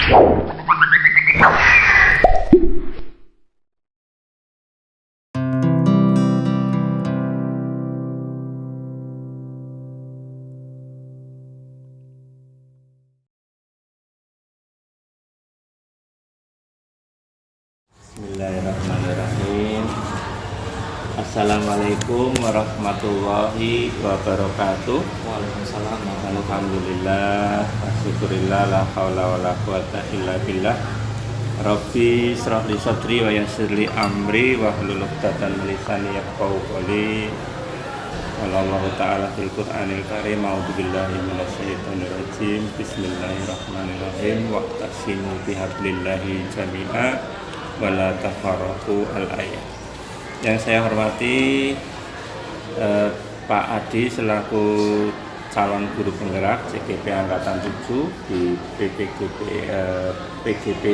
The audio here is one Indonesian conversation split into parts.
Bismillahirrahmanirrahim. Assalamualaikum warahmatullahi wabarakatuh. Waalaikumsalam. Alhamdulillah, syukurillah, la haula wala quwata illa billah. Rabbi shrah li sadri wa yassir li amri wa hlul 'uqdatam min lisani yafqahu qawli. Wallahu ta'ala fil Qur'anil Karim. A'udzu billahi minasyaitonir rajim. Bismillahirrahmanirrahim. Wa'tasimu bihablillahi jami'a wala tafarraqu al-ayat. Yang saya hormati Pak Adi selaku calon guru penggerak CGP Angkatan 7 di PGP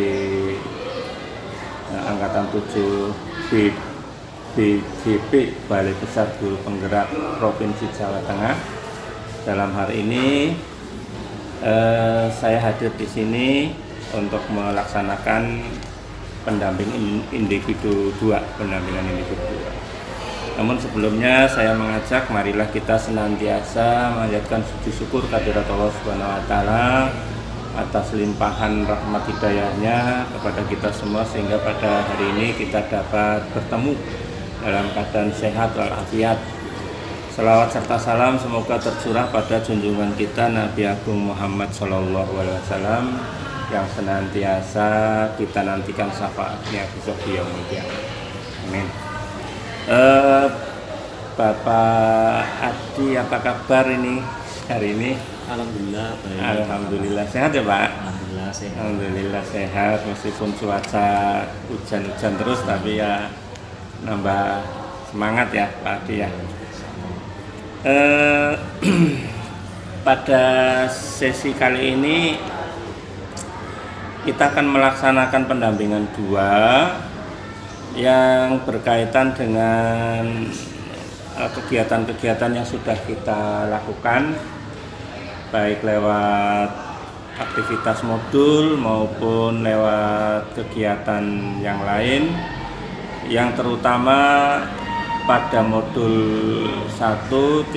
Angkatan 7 BGP Balai Besar Guru Penggerak Provinsi Jawa Tengah. Dalam hari ini saya hadir di sini untuk melaksanakan pendampingan individu 2. Namun sebelumnya saya mengajak marilah kita senantiasa menjadikan puji syukur kehadirat Allah Subhanahu wa taala atas limpahan rahmat hidayahnya kepada kita semua sehingga pada hari ini kita dapat bertemu dalam keadaan sehat walafiat. Selawat serta salam semoga tercurah pada junjungan kita Nabi Agung Muhammad SAW yang senantiasa kita nantikan syafaatnya besok di yaumul qiyamah. Amin. Bapak Adi, apa kabar ini hari ini? Alhamdulillah baik. Alhamdulillah sehat ya Pak? Alhamdulillah sehat. Alhamdulillah sehat meskipun cuaca hujan-hujan terus tapi ya nambah semangat ya Pak Adi ya. Pada sesi kali ini kita akan melaksanakan pendampingan 2 yang berkaitan dengan kegiatan-kegiatan yang sudah kita lakukan baik lewat aktivitas modul maupun lewat kegiatan yang lain, yang terutama pada modul 1.1,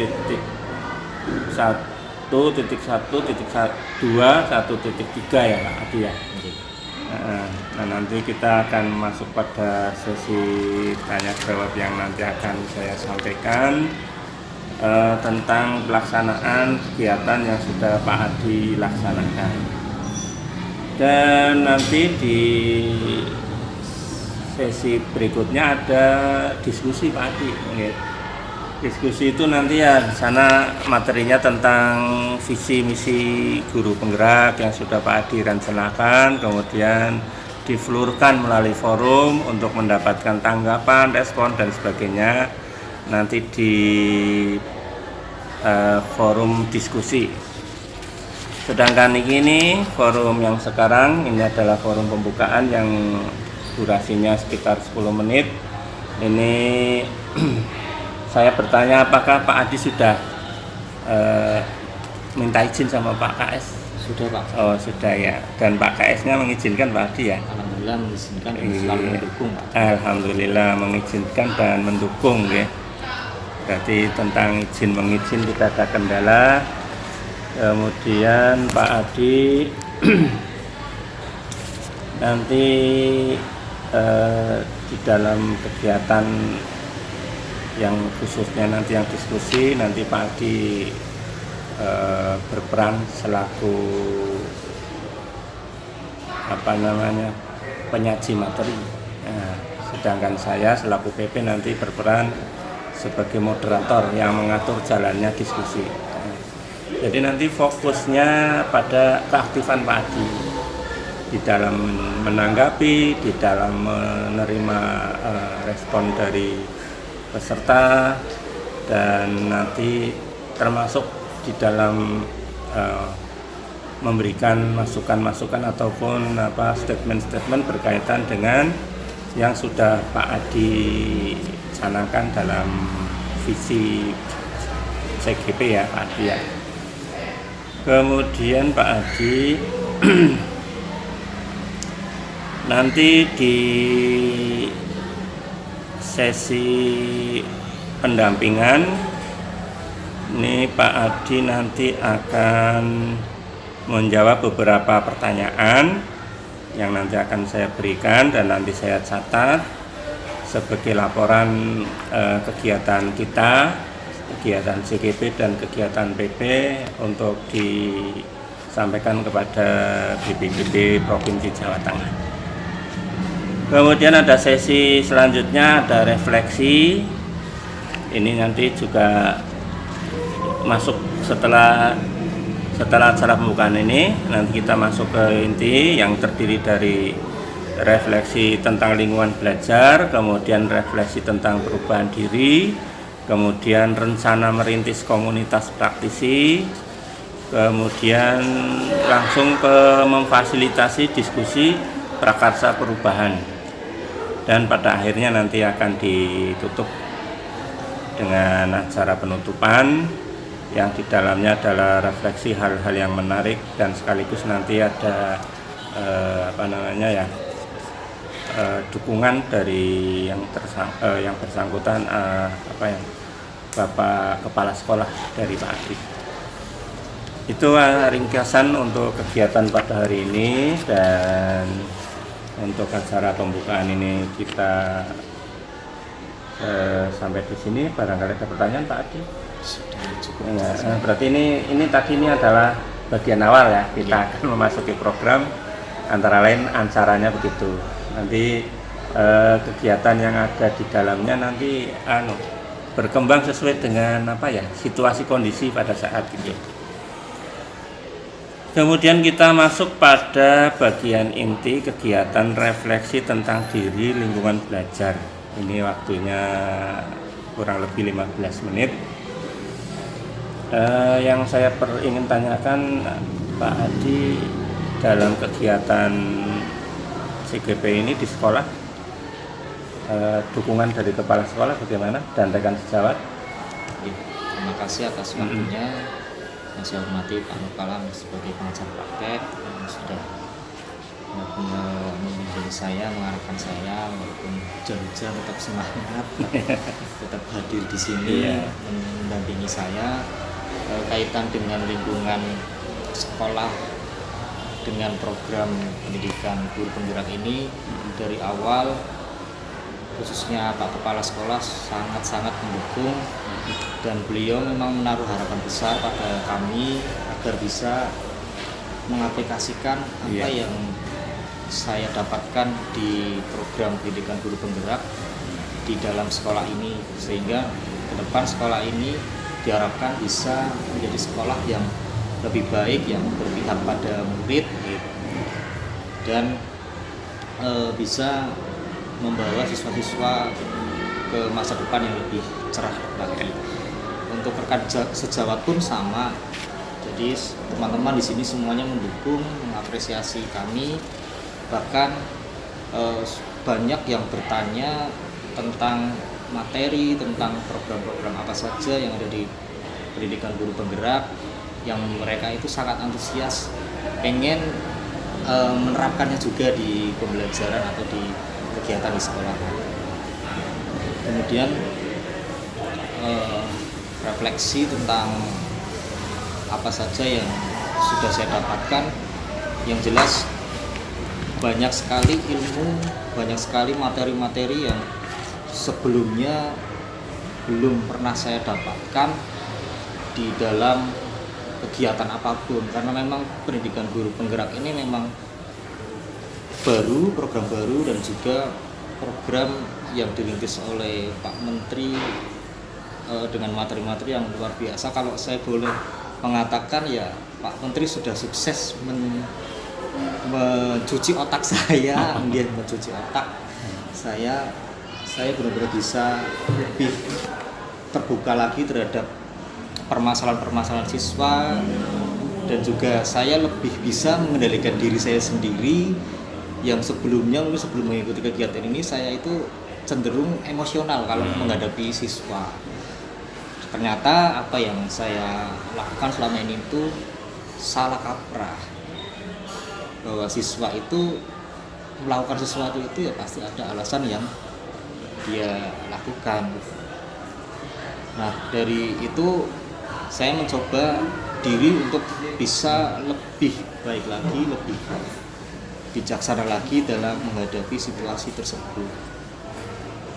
1.1, 1.2, 1.3 ya Pak Adi ya. Nah nanti kita akan masuk pada sesi tanya jawab yang nanti akan saya sampaikan tentang pelaksanaan kegiatan yang sudah Pak Adi laksanakan. Dan nanti di sesi berikutnya ada diskusi Pak Adi. Diskusi itu nanti ya di sana materinya tentang visi misi guru penggerak yang sudah Pak Adi rencanakan, kemudian diflurkan melalui forum untuk mendapatkan tanggapan, respon dan sebagainya nanti di forum diskusi. Sedangkan ini forum yang sekarang ini adalah forum pembukaan yang durasinya sekitar 10 menit. Ini saya bertanya apakah Pak Adi sudah minta izin sama Pak KS? Sudah Pak. Oh sudah ya. Dan Pak KS-nya mengizinkan Pak Adi ya? Alhamdulillah mengizinkan dan selalu mendukung Pak. Alhamdulillah mengizinkan dan mendukung ya. Berarti tentang izin mengizin tidak ada kendala. Kemudian Pak Adi nanti di dalam kegiatan yang khususnya nanti yang diskusi nanti Pak Adi berperan selaku penyaji materi. Nah, sedangkan saya selaku PP nanti berperan sebagai moderator yang mengatur jalannya diskusi. Nah, jadi nanti fokusnya pada keaktifan Pak Adi di dalam menanggapi, di dalam menerima respon dari peserta dan nanti termasuk di dalam memberikan masukan-masukan ataupun statement-statement berkaitan dengan yang sudah Pak Adi canangkan dalam visi CGP ya Pak Adi ya. Kemudian Pak Adi nanti di sesi pendampingan ini Pak Adi nanti akan menjawab beberapa pertanyaan yang nanti akan saya berikan dan nanti saya catat sebagai laporan kegiatan kita, kegiatan CGP dan kegiatan PP untuk disampaikan kepada BPBD Provinsi Jawa Tengah. Kemudian ada sesi selanjutnya, ada refleksi. Ini nanti juga masuk setelah acara pembukaan ini, nanti kita masuk ke inti yang terdiri dari refleksi tentang lingkungan belajar, kemudian refleksi tentang perubahan diri, kemudian rencana merintis komunitas praktisi, kemudian langsung ke memfasilitasi diskusi prakarsa perubahan, dan pada akhirnya nanti akan ditutup dengan acara penutupan yang di dalamnya adalah refleksi hal-hal yang menarik dan sekaligus nanti ada dukungan dari yang bersangkutan, Bapak Kepala Sekolah dari Pak Adi. Itu ringkasan untuk kegiatan pada hari ini, dan untuk acara pembukaan ini kita sampai di sini. Barangkali ada pertanyaan Pak Adi? Sudah cukup. Ya, berarti ini tadi adalah bagian awal ya, kita akan memasuki program, antara lain acaranya begitu. Nanti kegiatan yang ada di dalamnya nanti berkembang sesuai dengan situasi kondisi pada saat itu. Kemudian kita masuk pada bagian inti kegiatan refleksi tentang diri lingkungan belajar. Ini waktunya kurang lebih 15 menit. Yang saya ingin tanyakan Pak Adi, dalam kegiatan CGP ini di sekolah, dukungan dari kepala sekolah bagaimana dan rekan sejawat? Terima kasih atas waktunya. Yang saya hormati Pak Nur Kalam sebagai pengajar praktek yang sudah membimbing saya, mengarahkan saya, walaupun jauh-jauh tetap semangat, tetap hadir di sini, mendampingi saya kaitan dengan lingkungan sekolah dengan program pendidikan guru penggerak ini. Dari awal khususnya Pak Kepala Sekolah sangat-sangat mendukung, dan beliau memang menaruh harapan besar pada kami agar bisa mengaplikasikan apa yang saya dapatkan di program pendidikan guru penggerak di dalam sekolah ini, sehingga ke depan sekolah ini diharapkan bisa menjadi sekolah yang lebih baik, yang berpihak pada murid dan bisa membawa siswa-siswa ke masa depan yang lebih cerah lagi. Untuk rekan sejawat pun sama. Jadi teman-teman di sini semuanya mendukung, mengapresiasi kami. Bahkan banyak yang bertanya tentang materi, tentang program-program apa saja yang ada di pendidikan guru penggerak, yang mereka itu sangat antusias, pengen menerapkannya juga di pembelajaran atau di kegiatan di sekolah. Kemudian refleksi tentang apa saja yang sudah saya dapatkan, yang jelas banyak sekali ilmu, banyak sekali materi-materi yang sebelumnya belum pernah saya dapatkan di dalam kegiatan apapun, karena memang pendidikan guru penggerak ini memang baru, program baru, dan juga program yang dirintis oleh Pak Menteri dengan materi-materi yang luar biasa. Kalau saya boleh mengatakan, ya Pak Menteri sudah sukses mencuci otak saya, mencuci otak saya benar-benar bisa lebih terbuka lagi terhadap permasalahan-permasalahan siswa, dan juga saya lebih bisa mengendalikan diri saya sendiri, yang sebelum mengikuti kegiatan ini saya itu cenderung emosional kalau menghadapi siswa. Ternyata apa yang saya lakukan selama ini itu salah kaprah, bahwa siswa itu melakukan sesuatu itu ya pasti ada alasan yang dia lakukan. Nah dari itu saya mencoba diri untuk bisa lebih baik lagi, lebih bijaksana lagi dalam menghadapi situasi tersebut.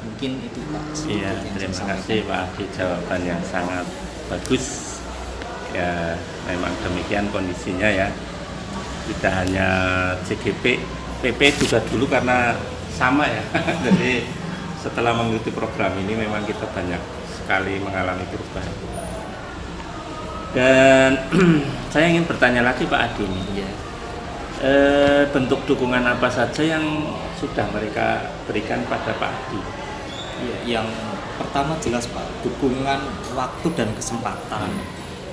Mungkin itu Pak. Iya, terima kasih Pak Adi, jawaban yang sangat bagus. Ya, memang demikian kondisinya ya. Tidak hanya CGP, PP juga dulu karena sama ya. Jadi setelah mengikuti program ini memang kita banyak sekali mengalami perubahan. Dan saya ingin bertanya lagi Pak Adi ini. Ya. Bentuk dukungan apa saja yang sudah mereka berikan pada Pak Adi? Ya, yang pertama jelas Pak, dukungan waktu dan kesempatan.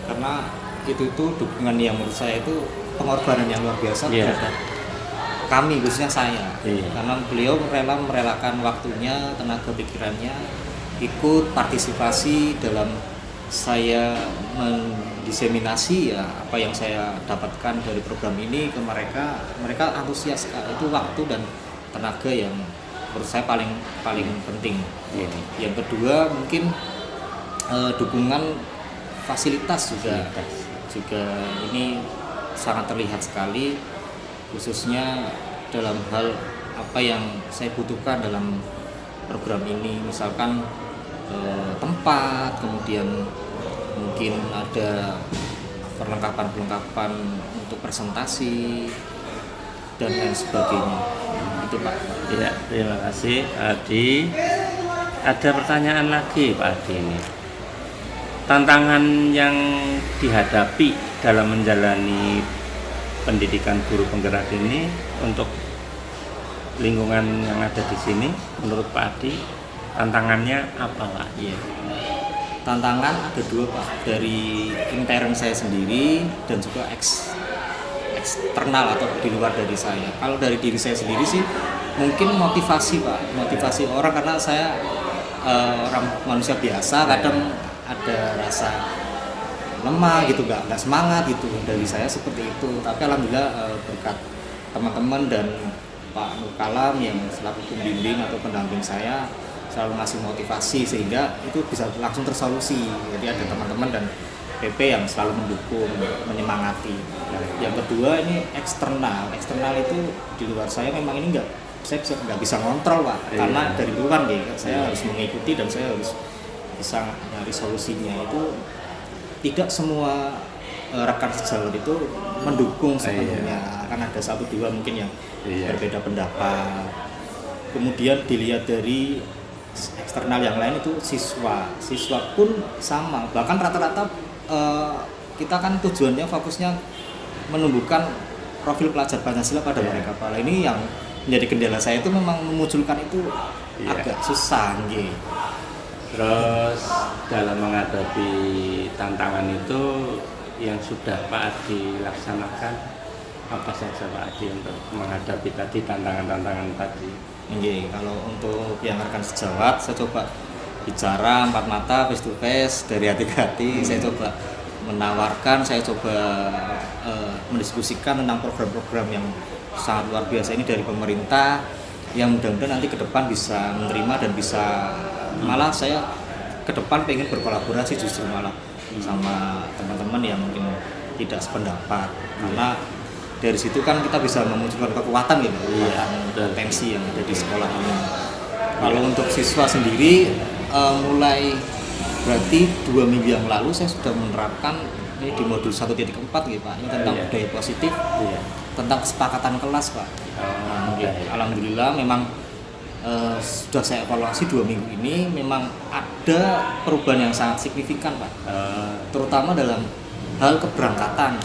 Karena itu dukungan yang menurut saya itu pengorbanan yang luar biasa terhadap kami, khususnya saya. Karena beliau merelakan waktunya, tenaga pikirannya, ikut partisipasi dalam saya mendiseminasi ya apa yang saya dapatkan dari program ini ke mereka. Mereka antusias sekali. Itu waktu dan tenaga yang menurut saya paling penting. Yang kedua mungkin dukungan fasilitas juga ini sangat terlihat sekali, khususnya dalam hal apa yang saya butuhkan dalam program ini, misalkan tempat, kemudian mungkin ada perlengkapan untuk presentasi dan lain sebagainya. Itu Pak. Ya, terima kasih Adi. Ada pertanyaan lagi Pak Adi ini. Tantangan yang dihadapi dalam menjalani pendidikan guru penggerak ini untuk lingkungan yang ada di sini, menurut Pak Adi, tantangannya apa Pak? Iya. Tantangan ada dua Pak, dari intern saya sendiri dan juga eksternal atau di luar dari saya. Kalau dari diri saya sendiri sih mungkin motivasi Pak, motivasi orang, karena saya orang manusia biasa, kadang ada rasa lemah gitu, nggak semangat gitu, dari saya seperti itu. Tapi alhamdulillah berkat teman-teman dan Pak Nur Kalam yang selaku pembimbing atau pendamping saya selalu ngasih motivasi sehingga itu bisa langsung tersolusi. Jadi ada teman-teman dan PP yang selalu mendukung, menyemangati. Yang kedua ini eksternal itu di luar saya memang ini saya nggak bisa ngontrol Pak, karena dari luar saya harus mengikuti dan saya harus bisa nyari solusinya. Itu tidak semua rekan sejawat itu mendukung sepenuhnya, kan ada satu dua mungkin yang berbeda pendapat. Kemudian dilihat dari eksternal yang lain itu siswa pun sama, bahkan rata-rata kita kan tujuannya fokusnya menumbuhkan profil pelajar Pancasila pada mereka. Ini yang menjadi kendala saya itu memang memunculkan itu agak susah gitu. Terus dalam menghadapi tantangan itu yang sudah Pak Adi laksanakan apa saja Pak Adi untuk menghadapi tadi tantangan-tantangan tadi? Kalau untuk yang rekan sejawat saya coba bicara empat mata, face to face, dari hati ke hati. Saya coba menawarkan, saya coba mendiskusikan tentang program-program yang sangat luar biasa ini dari pemerintah, yang mudah-mudahan nanti ke depan bisa menerima dan bisa, malah saya ke depan pengen berkolaborasi justru malah sama teman-teman yang mungkin tidak sependapat, karena dari situ kan kita bisa memunculkan kekuatan gitu, potensi yang ada di sekolah ini. Kalau untuk siswa sendiri mulai berarti 2 minggu yang lalu saya sudah menerapkan ini di modul 1.4 gitu Pak, ini tentang budaya positif, tentang kesepakatan kelas Pak. Alhamdulillah memang sudah saya evaluasi 2 minggu ini memang ada perubahan yang sangat signifikan Pak, terutama dalam hal keberangkatan.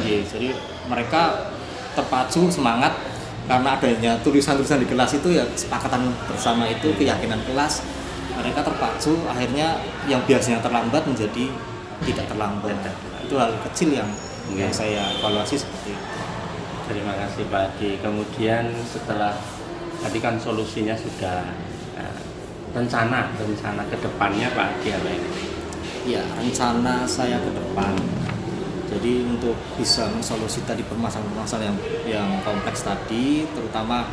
Jadi mereka terpacu semangat karena adanya tulisan-tulisan di kelas itu, ya kesepakatan bersama itu, keyakinan kelas. Mereka terpacu, akhirnya yang biasanya terlambat menjadi tidak terlambat. Itu hal kecil yang saya evaluasi seperti itu. Terima kasih Pak Adi. Kemudian setelah tadi kan solusinya sudah, rencana ke depannya Pak Adi apa ini? Ya, rencana saya ke depan, jadi untuk bisa mensolusi tadi permasalahan yang kompleks tadi, terutama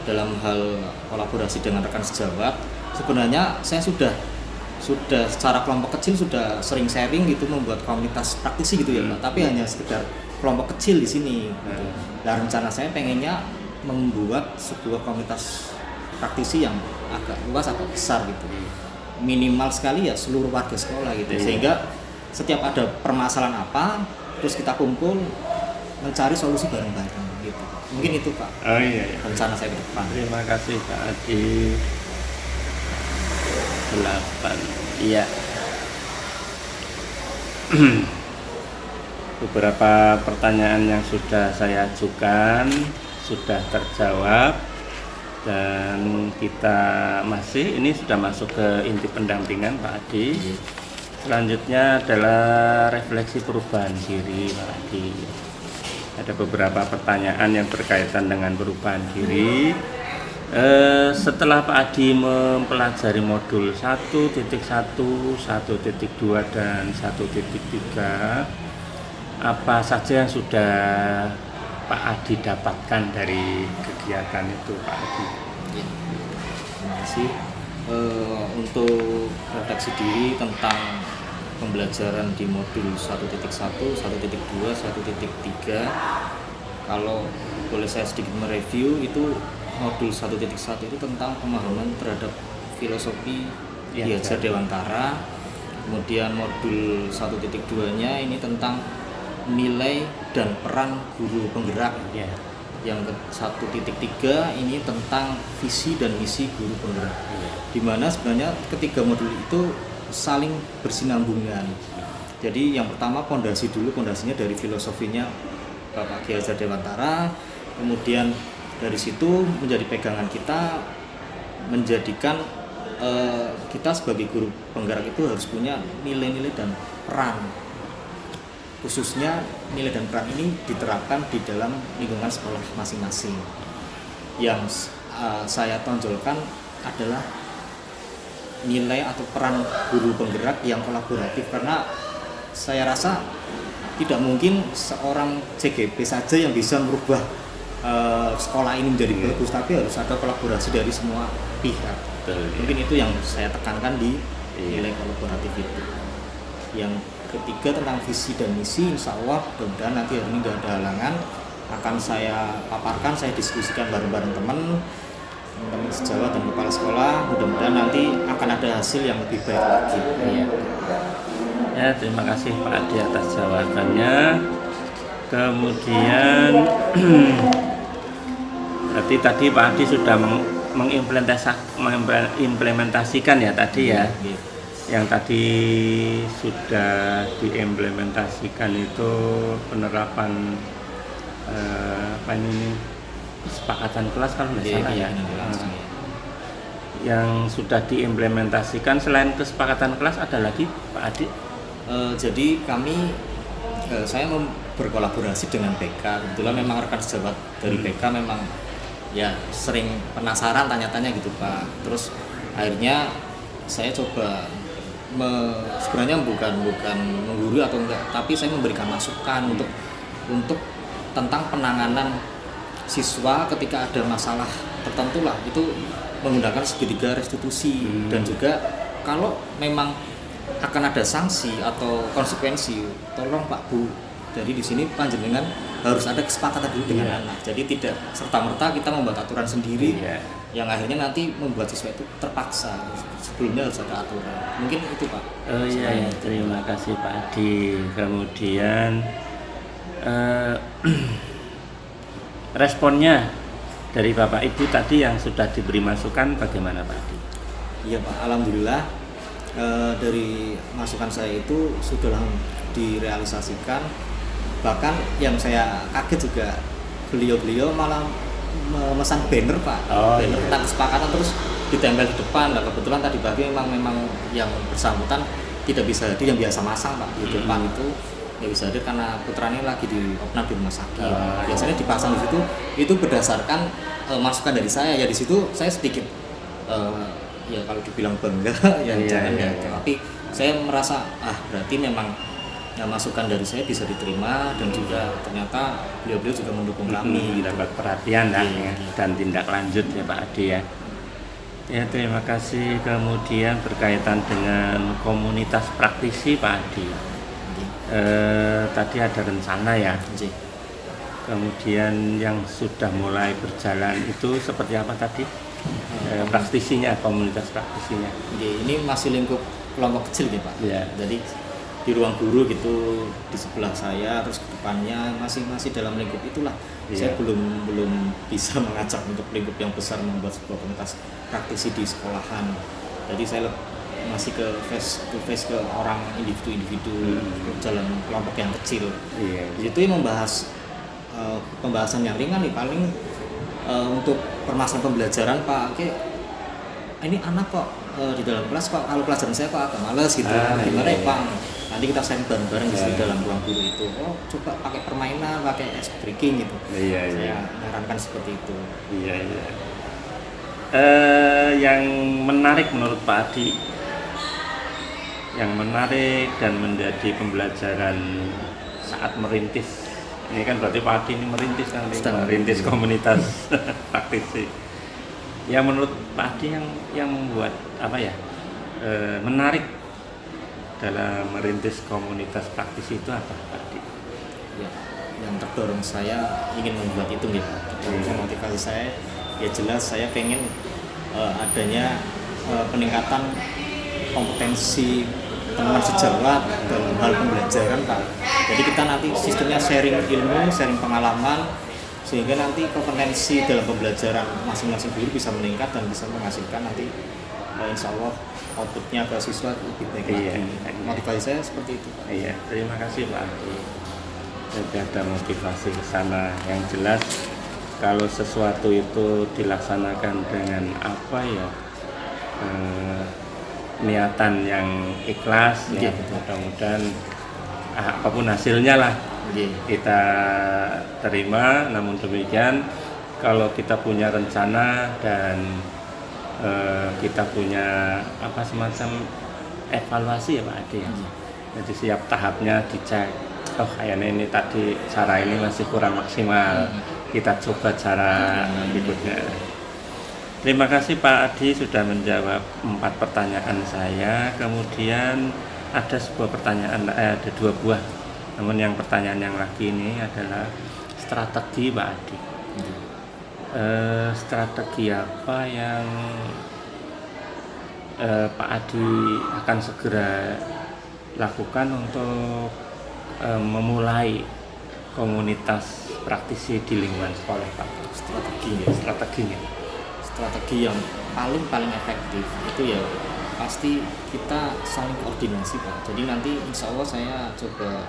dalam hal kolaborasi dengan rekan sejawat, sebenarnya saya sudah secara kelompok kecil sudah sering sharing gitu, membuat komunitas praktisi gitu ya Pak, tapi hanya sekedar kelompok kecil di sini gitu. Dan rencana saya pengennya membuat sebuah komunitas praktisi yang agak luas, agak besar gitu, minimal sekali ya seluruh warga sekolah gitu, sehingga setiap ada permasalahan apa terus kita kumpul mencari solusi bareng-bareng gitu. Mungkin itu Pak. Oh iya, iya. Rencana saya ke depan. Terima kasih Pak Adi. 8. Iya. Beberapa pertanyaan yang sudah saya ajukan sudah terjawab, dan kita ini sudah masuk ke inti pendampingan Pak Adi. Selanjutnya adalah refleksi perubahan diri Pak Adi. Ada beberapa pertanyaan yang berkaitan dengan perubahan diri. Setelah Pak Adi mempelajari modul 1.1, 1.2 dan 1.3, apa saja yang sudah Pak Adi dapatkan dari kegiatan itu Pak Adi? Ya, terima kasih. Untuk refleksi diri tentang pembelajaran di modul 1.1, 1.2, 1.3, kalau boleh saya sedikit mereview, itu modul 1.1 itu tentang pemahaman terhadap filosofi Ki Hajar Dewantara. Kemudian modul 1.2-nya ini tentang nilai dan peran guru penggerak. Yang ke 1.3 ini tentang visi dan misi guru penggerak. Dimana sebenarnya ketiga modul itu saling bersinambungan. Jadi yang pertama pondasinya dari filosofinya Bapak Ki Hajar Dewantara, kemudian dari situ menjadi pegangan kita, menjadikan kita sebagai guru penggerak itu harus punya nilai-nilai dan peran. Khususnya nilai dan peran ini diterapkan di dalam lingkungan sekolah masing-masing. Yang saya tonjolkan adalah nilai atau peran guru penggerak yang kolaboratif, karena saya rasa tidak mungkin seorang CGP saja yang bisa merubah sekolah ini menjadi bagus, tapi harus ada kolaborasi dari semua pihak. Mungkin itu yang saya tekankan di nilai kolaboratif itu. Yang ketiga tentang visi dan misi, insya Allah mudah-mudahan nanti hari ini nggak ada halangan, akan saya paparkan, saya diskusikan bareng-bareng teman-teman sejawat dan kepala sekolah. Mudah-mudahan nanti akan ada hasil yang lebih baik lagi. Ya, terima kasih Pak Adi atas jawabannya. Kemudian berarti tadi Pak Adi sudah mengimplementasikan ya tadi ya. Yang tadi sudah diimplementasikan itu penerapan kesepakatan kelas kalau nggak salah ya. Yang sudah diimplementasikan selain kesepakatan kelas ada lagi Pak Adi? Jadi saya berkolaborasi dengan BK. Kebetulan memang rekan sejawat dari BK memang ya sering penasaran tanya-tanya gitu Pak. Terus akhirnya saya coba sebenarnya bukan menggurui atau enggak, tapi saya memberikan masukan untuk tentang penanganan siswa ketika ada masalah tertentu lah, itu menggunakan segitiga restitusi. Dan juga kalau memang akan ada sanksi atau konsekuensi, tolong Pak Bu, jadi di sini panjenengan harus ada kesepakatan dulu dengan anak. Jadi tidak serta-merta kita membuat aturan sendiri yang akhirnya nanti membuat siswa itu terpaksa. Sebelumnya harus ada aturan. Mungkin itu Pak. Terima kasih Pak Adi. Kemudian responnya dari Bapak Ibu tadi yang sudah diberi masukan bagaimana Pak Adi? Iya Pak, alhamdulillah dari masukan saya itu sudah direalisasikan. Bahkan yang saya kaget juga, beliau malah memesan banner Pak, banner tentang kesepakatan terus ditempel di depan. Nah, kebetulan tadi pagi memang yang bersangkutan tidak bisa hadir, yang biasa masang Pak di depan itu nggak bisa hadir karena putranya lagi di opnam di rumah sakit. Biasanya dipasang di situ, itu berdasarkan masukan dari saya. Ya di situ saya sedikit ya kalau dibilang bangga ya jangan ya. Tapi saya merasa berarti memang masukan dari saya bisa diterima, dan juga ternyata beliau-beliau juga mendukung kami. Dapat perhatian lah Iya. ya, dan tindak lanjut ya Pak Adi ya. Ya, terima kasih. Kemudian berkaitan dengan komunitas praktisi Pak Adi, Nggih. tadi ada rencana ya. Nggih. Kemudian yang sudah mulai berjalan itu seperti apa tadi? Praktisinya, komunitas praktisinya. Nggih, ini masih lingkup kelompok kecil ya Pak. Iya. Jadi di ruang guru gitu, di sebelah saya, terus ke depannya masih dalam lingkup itulah. Iya. Saya belum bisa mengajak untuk lingkup yang besar membuat sebuah komunitas praktisi di sekolahan. Jadi saya masih ke face to face ke orang individu dalam kelompok yang kecil. Iya. Di situ membahas pembahasan yang ringan nih, paling untuk permasalahan pembelajaran Pak, ini anak kok di dalam kelas kok kalau pelajaran saya kok agak males gitu. Gimana ya Pak? Nanti kita sharing bareng-bareng di situ dalam ruang guru itu. Oh, coba pakai permainan, pakai ice breaking gitu. Iya. Saya menyarankan seperti itu. Iya. Yang menarik menurut Pak Adi, yang menarik dan menjadi pembelajaran saat merintis, ini kan berarti Pak Adi ini merintis kan, merintis komunitas praktisi. Yang menurut Pak Adi yang membuat apa ya, menarik dalam merintis komunitas praktisi itu apa Pak Adi? Ya, yang terdorong saya ingin membuat itu gitu. Motivasi saya ya jelas saya pengen adanya peningkatan kompetensi teman sejawat dalam hal pembelajaran Pak. Jadi kita nanti sistemnya sharing ilmu, sharing pengalaman, sehingga nanti kompetensi dalam pembelajaran masing-masing guru bisa meningkat dan bisa menghasilkan nanti insya Allah outputnya ke siswa lebih baik lagi. Motivasi saya seperti itu Pak. Iya, terima kasih Pak Adi. Jadi ada motivasi ke sana. Yang jelas kalau sesuatu itu dilaksanakan dengan apa ya, niatan yang ikhlas ya, mudah-mudahan apapun hasilnya lah kita terima. Namun demikian kalau kita punya rencana dan kita punya apa semacam evaluasi ya Pak Adi. Jadi setiap tahapnya dicek. Oh kayaknya ini tadi cara ini masih kurang maksimal. Kita coba cara berikutnya. Terima kasih Pak Adi sudah menjawab 4 pertanyaan saya. Kemudian ada sebuah pertanyaan, ada 2 buah. Namun yang pertanyaan yang lagi ini adalah strategi Pak Adi. Strategi apa yang Pak Adi akan segera lakukan untuk memulai komunitas praktisi di lingkungan sekolah Pak? Strategi yang paling efektif itu ya pasti kita saling koordinasi Pak. Jadi nanti insya Allah saya coba,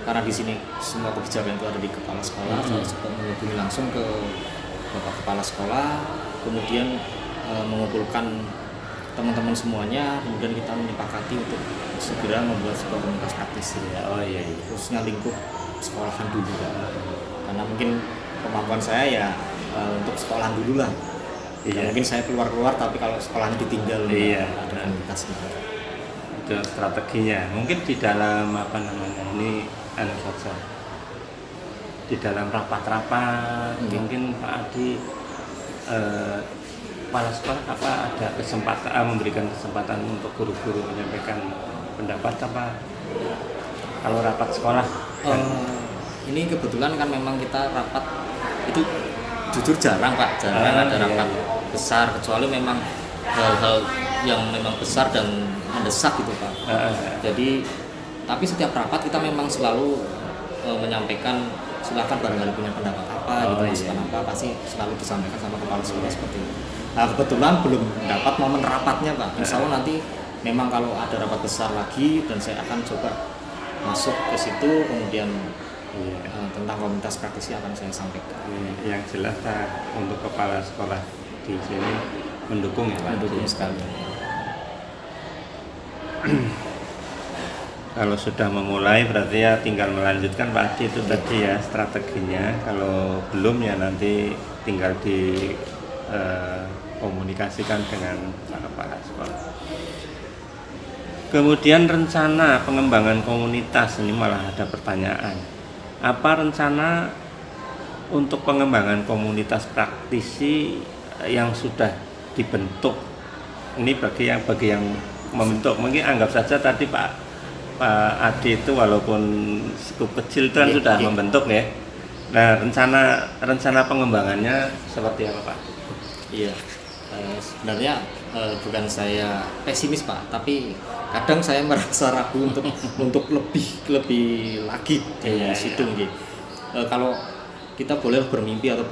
karena di sini semua kebijakan itu ada di kepala sekolah, saya coba menghubungi langsung ke Bapak Kepala Sekolah, kemudian mengumpulkan teman-teman semuanya, kemudian kita menyepakati untuk segera membuat sebuah komunitas praktisi. Iya. Khususnya lingkup sekolahan dulu karena mungkin kemampuan saya ya untuk sekolahan dulu lah. Iya. Mungkin saya keluar tapi kalau sekolahnya ditinggal ada komunitas gitu. Itu strateginya. Mungkin di dalam apa namanya ini saja. Di dalam rapat-rapat mungkin Pak Adi kepala sekolah apa ada kesempatan memberikan kesempatan untuk guru-guru menyampaikan pendapat apa kalau rapat sekolah ini kebetulan kan memang kita rapat itu jujur jarang Pak, ada rapat besar, kecuali memang hal-hal yang memang besar dan mendesak gitu Pak. Jadi tapi setiap rapat kita memang selalu menyampaikan silakan barangkali punya pendapat apa masukan apa pasti selalu disampaikan sama kepala sekolah seperti itu. Nah kebetulan belum dapat momen rapatnya Pak. Insya Allah nanti memang kalau ada rapat besar lagi dan saya akan coba masuk ke situ, kemudian tentang komunitas praktisi akan saya sampaikan. Yang jelas untuk kepala sekolah di sini mendukung ya Pak. Mendukung sekali. Kalau sudah memulai berarti ya tinggal melanjutkan Pak Adi itu tadi ya strateginya. Kalau belum ya nanti tinggal di komunikasikan dengan Pak Kepala Sekolah. Kemudian rencana pengembangan komunitas, ini malah ada pertanyaan. Apa rencana untuk pengembangan komunitas praktisi yang sudah dibentuk? Ini bagi yang membentuk. Mungkin anggap saja tadi Pak Adi itu walaupun cukup kecil itu kan sudah membentuk ya. Nah, rencana pengembangannya seperti apa Pak? Iya, sebenarnya bukan saya pesimis Pak, tapi kadang saya merasa ragu untuk lebih lagi di situ gitu. Kalau kita boleh bermimpi atau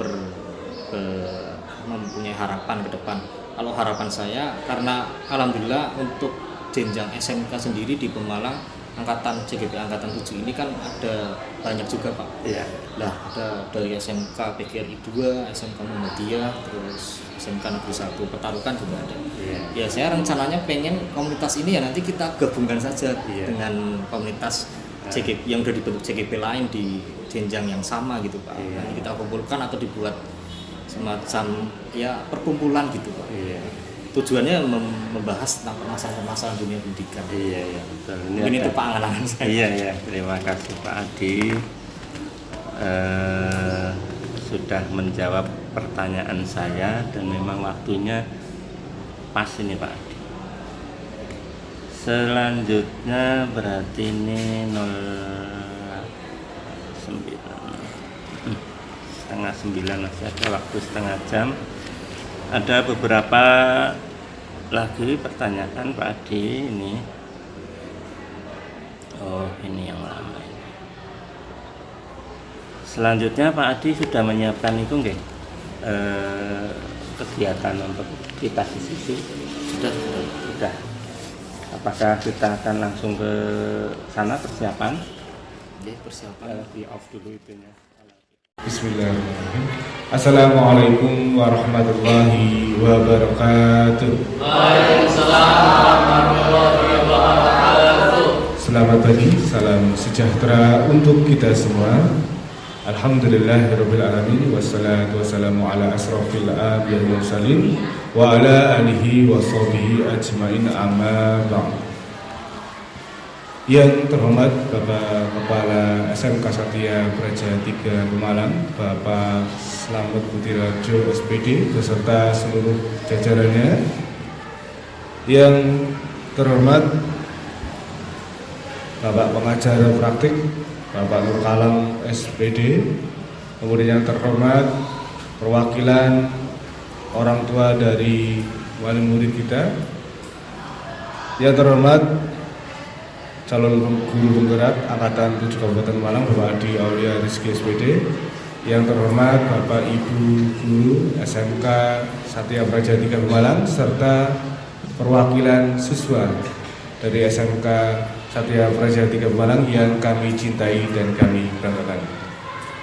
mempunyai harapan ke depan. Kalau harapan saya, karena alhamdulillah untuk jenjang SMK sendiri di Pemalang, angkatan JGP angkatan 7 ini kan ada banyak juga Pak. Iya. Nah, ada dari SMK PGRI 2, SMK Muhammadiyah, terus SMK Negeri 1 Petarukan juga ada. Iya. Ya, saya rencananya pengen komunitas ini ya nanti kita gabungkan saja dengan komunitas JGP yang udah dibentuk JGP lain di jenjang yang sama gitu Pak. Iya. Nanti kita kumpulkan atau dibuat semacam ya perkumpulan gitu Pak. Iya. Tujuannya membahas tentang permasalahan dunia pendidikan. Iya, betul. Mungkin itu Pak angan-angan saya. Iya, terima kasih Pak Adi sudah menjawab pertanyaan saya dan memang waktunya pas ini Pak Adi. Selanjutnya berarti ini 8:30 masih ada waktu setengah jam. Ada beberapa lagi pertanyaan Pak Adi ini. Oh, ini yang lama ini. Selanjutnya Pak Adi sudah menyiapkan itu nggih? Kegiatan untuk kita di situ sudah. Apakah kita akan langsung ke sana persiapan? Ya, persiapan. Di off dulu itunya. Bismillahirrahmanirrahim. Assalamualaikum warahmatullahi wabarakatuh. Waalaikumsalam warahmatullahi wabarakatuh. Selamat pagi, salam sejahtera untuk kita semua. Alhamdulillahirabbil alamin wassalatu wassalamu ala asrofil anbiya'i wal mursalin wa ala alihi wa sahbihi ajmain amma ba'd. Yang terhormat Bapak Kepala SMK Satya Praja 3 Pemalang, Bapak Slamet Budireharjo SPD beserta seluruh jajarannya. Yang terhormat Bapak Pengajar Praktik Bapak Nur Kalam SPD. Kemudian yang terhormat perwakilan orang tua dari wali murid kita. Yang terhormat calon guru penggerak angkatan 7 Kabupaten Malang Bapak Adi Aulia Rizky SPD. Yang terhormat Bapak Ibu guru SMK Satya Praja 3 Malang serta perwakilan siswa dari SMK Satya Praja 3 Malang yang kami cintai dan kami banggakan.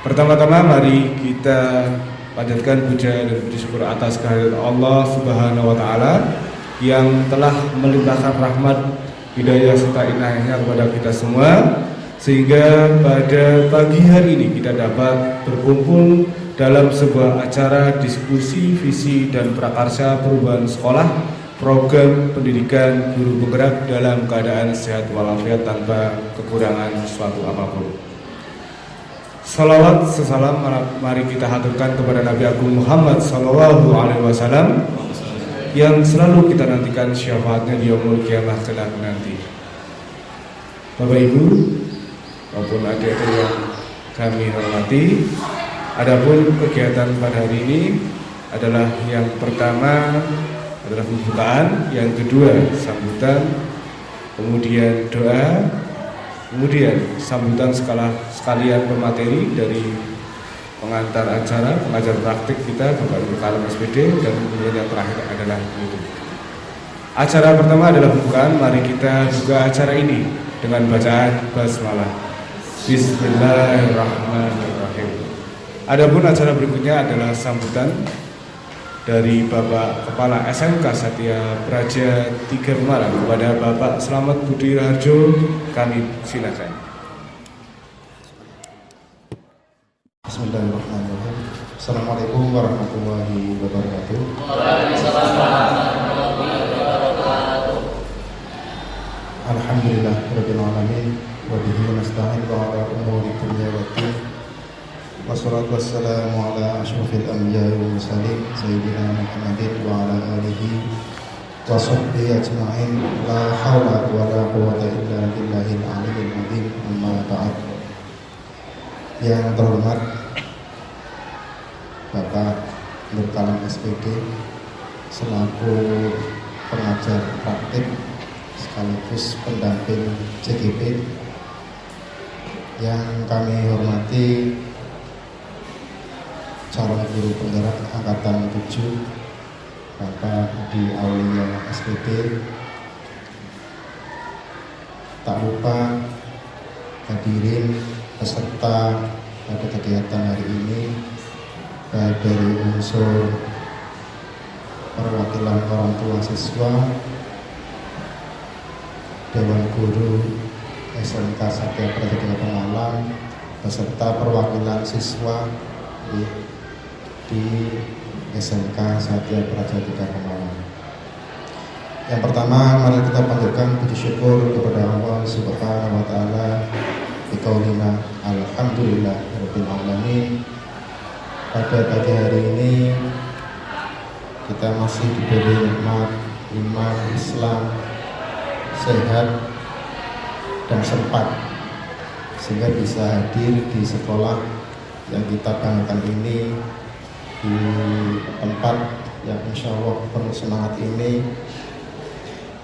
Pertama-tama mari kita panjatkan puja dan puji syukur atas kehadirat Allah Subhanahu wa taala yang telah melimpahkan rahmat, hidayah serta inayahnya kepada kita semua, sehingga pada pagi hari ini kita dapat berkumpul dalam sebuah acara diskusi visi dan prakarsa perubahan sekolah program pendidikan guru penggerak dalam keadaan sehat walafiat tanpa kekurangan suatu apapun. Salawat sesalam mari kita haturkan kepada Nabi Agung Muhammad SAW yang selalu kita nantikan syafaatnya di yaumul kiamah kelak nanti. Bapak Ibu maupun adik-adik yang kami hormati, adapun kegiatan pada hari ini adalah yang pertama adalah pembukaan, yang kedua sambutan, kemudian doa, kemudian sambutan sekalian pemateri dari pengantar acara, pengajar praktik kita Bapak Nur Kalam SPD, dan kemudian yang terakhir adalah itu. Acara pertama adalah pembukaan. Mari kita buka acara ini dengan bacaan basmalah. Bismillahirrahmanirrahim. Adapun acara berikutnya adalah sambutan dari Bapak Kepala SMK Satya Praja 3 Pemalang kepada Bapak Slamet Budireharjo. Kami silakan. Bismillahirrahmanirrahim. Assalamualaikum warahmatullahi wabarakatuh. Waalaikumsalam warahmatullahi wabarakatuh. Alhamdulillahirabbil alamin wa bihi nasta'in wa ala umuri dunya waddin. Wassalatu wassalamu ala asyrafil anbiya'i wal mursalin sayyidina Muhammadin wa ala alihi wa sahbihi ajma'in. La haula wa la quwwata illa billahil aliyyil azim. Amma ba'd. Yang terhormat Bapak Nur Kalam SPD selaku pengajar praktik sekaligus pendamping CGP, yang kami hormati calon guru penggerak angkatan 7 Bapak Adi Aulia SPD, tak lupa hadirin peserta pada kegiatan hari ini, baik dari unsur perwakilan orang tua siswa, Dewan Guru SMK Satya Praja Pemalang, beserta perwakilan siswa di SMK Satya Praja Pemalang. Yang pertama, mari kita panjatkan puji syukur kepada Allah Subhanahu wa taala biqaulina alhamdulillahirabbil alamin. Pada pagi hari ini kita masih diberi nikmat iman, Islam, sehat dan sempat sehingga bisa hadir di sekolah yang kita banggakan ini, di tempat yang insya Allah penuh semangat ini,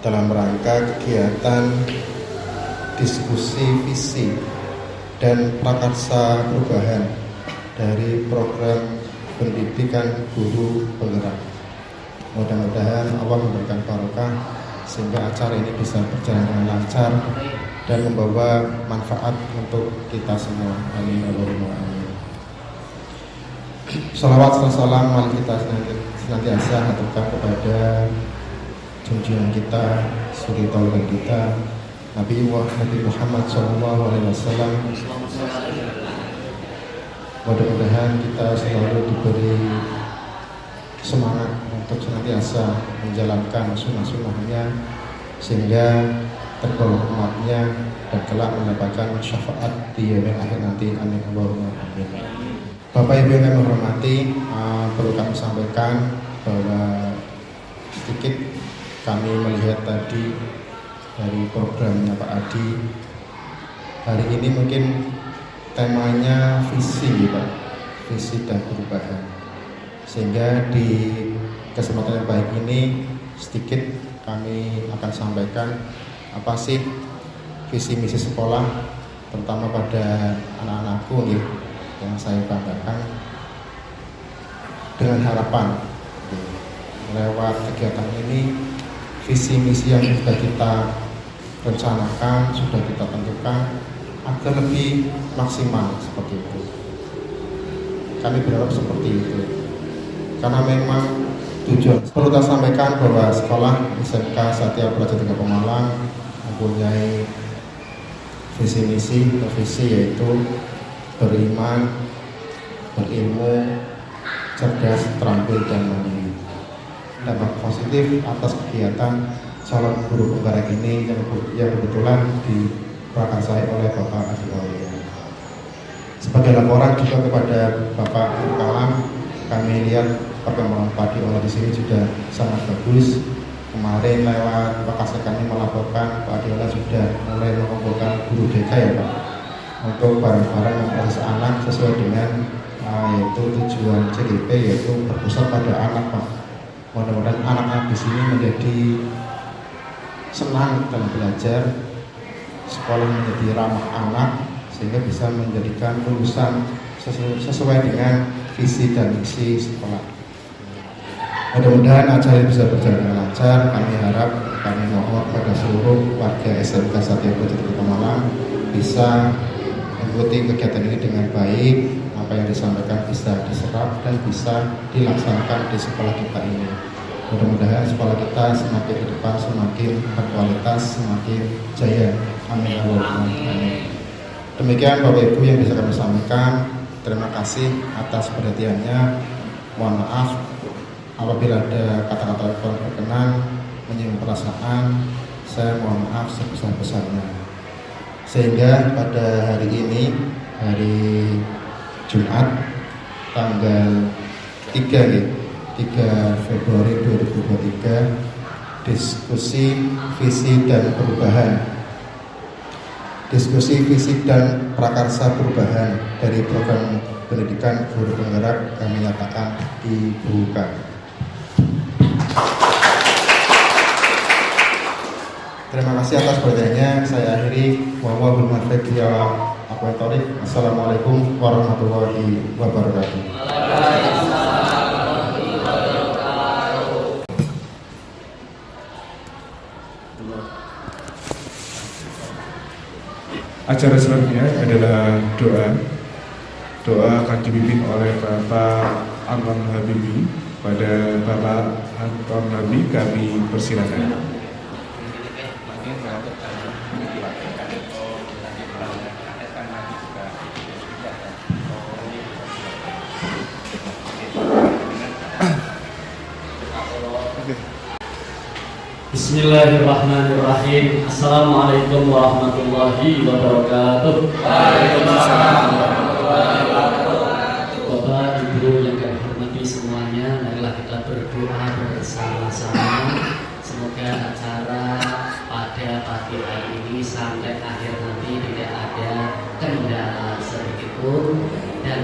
dalam rangka kegiatan diskusi visi dan prakarsa perubahan dari program pendidikan guru penggerak. Mudah-mudahan Allah memberikan barokah sehingga acara ini bisa berjalan dengan lancar dan membawa manfaat untuk kita semua. Amin Allahumma amin. Salawat dan salam mari kita senantiasa haturkan kepada junjungan kita, suri tauladan kita, Nabi Muhammad SAW. Mudah-mudahan kita selalu diberi semangat untuk senantiasa menjalankan sunnah-sunnahnya sehingga tergolong umatnya dan kelak mendapatkan syafaat di yaumil akhir nanti. Amin Allahumma amin. Bapak Ibu yang kami hormati, perlu kami sampaikan bahwa sedikit kami melihat tadi dari programnya Pak Adi. Hari ini mungkin temanya visi, Pak, visi dan perubahan. Sehingga di kesempatan yang baik ini sedikit kami akan sampaikan apa sih visi misi sekolah, terutama pada anak-anakku nih, yang saya banggakan, dengan harapan lewat kegiatan ini visi misi yang sudah kita rencanakan, sudah kita tentukan agar lebih maksimal seperti itu. Kami berharap seperti itu. Karena memang tujuan, perlu kita sampaikan bahwa sekolah SMK Satya Praja Pemalang mempunyai visi misi atau visi, yaitu beriman, berilmu, cerdas, terampil, dan mandiri. Dampak positif atas kegiatan calon guru penggerak ini yang kebetulan diprakarsai oleh Bapak Adi Aulia. Sebagai laporan juga kepada Bapak Nur Kalam, kami lihat perkembangan Pak Adi Aulia di sini sudah sangat bagus. Kemarin lewat Pak Kasih kami melaporkan Pak Adi Aulia sudah mulai mengumpulkan guru TK ya Pak, untuk barang-barang memproses anak sesuai dengan yaitu tujuan CGP, yaitu berpusat pada anak Pak. Mudah-mudahan anak-anak di sini menjadi senang dalam belajar, sekolah menjadi ramah anak sehingga bisa menjadikan lulusan sesuai dengan visi dan misi sekolah. Mudah-mudahan acara ini bisa berjalan dengan lancar. Kami mohon pada seluruh warga SMK Satya Praja Pemalang bisa mengikuti kegiatan ini dengan baik. Apa yang disampaikan bisa diserap dan bisa dilaksanakan di sekolah kita ini. Mudah-mudahan sekolah kita semakin ke depan semakin berkualitas, semakin jaya. Amin Allahumma amin. Demikian Bapak Ibu yang bisa kami sampaikan. Terima kasih atas perhatiannya. Mohon maaf apabila ada kata-kata kurang berkenan, menyinggung perasaan. saya mohon maaf sebesar-besarnya. Sehingga pada hari ini, hari Jumat tanggal 3 Februari 2023, diskusi visi dan prakarsa perubahan dari program pendidikan guru penggerak kami nyatakan dibuka. Terima kasih atas perhatiannya. Saya akhiri. Assalamualaikum warahmatullahi wabarakatuh. Acara selanjutnya adalah doa. Doa akan dipimpin oleh Bapak Anton Habibi. Pada Bapak Anton Habibi kami persilakan. Bismillahirrahmanirrahim. Assalamualaikum warahmatullahi wabarakatuh. Waalaikumsalam warahmatullahi wabarakatuh. Bapak, Ibu yang kami hormati semuanya, marilah kita berdoa bersama-sama. Semoga acara pada pagi hari ini sampai akhir nanti tidak ada kendala sedikit pun, dan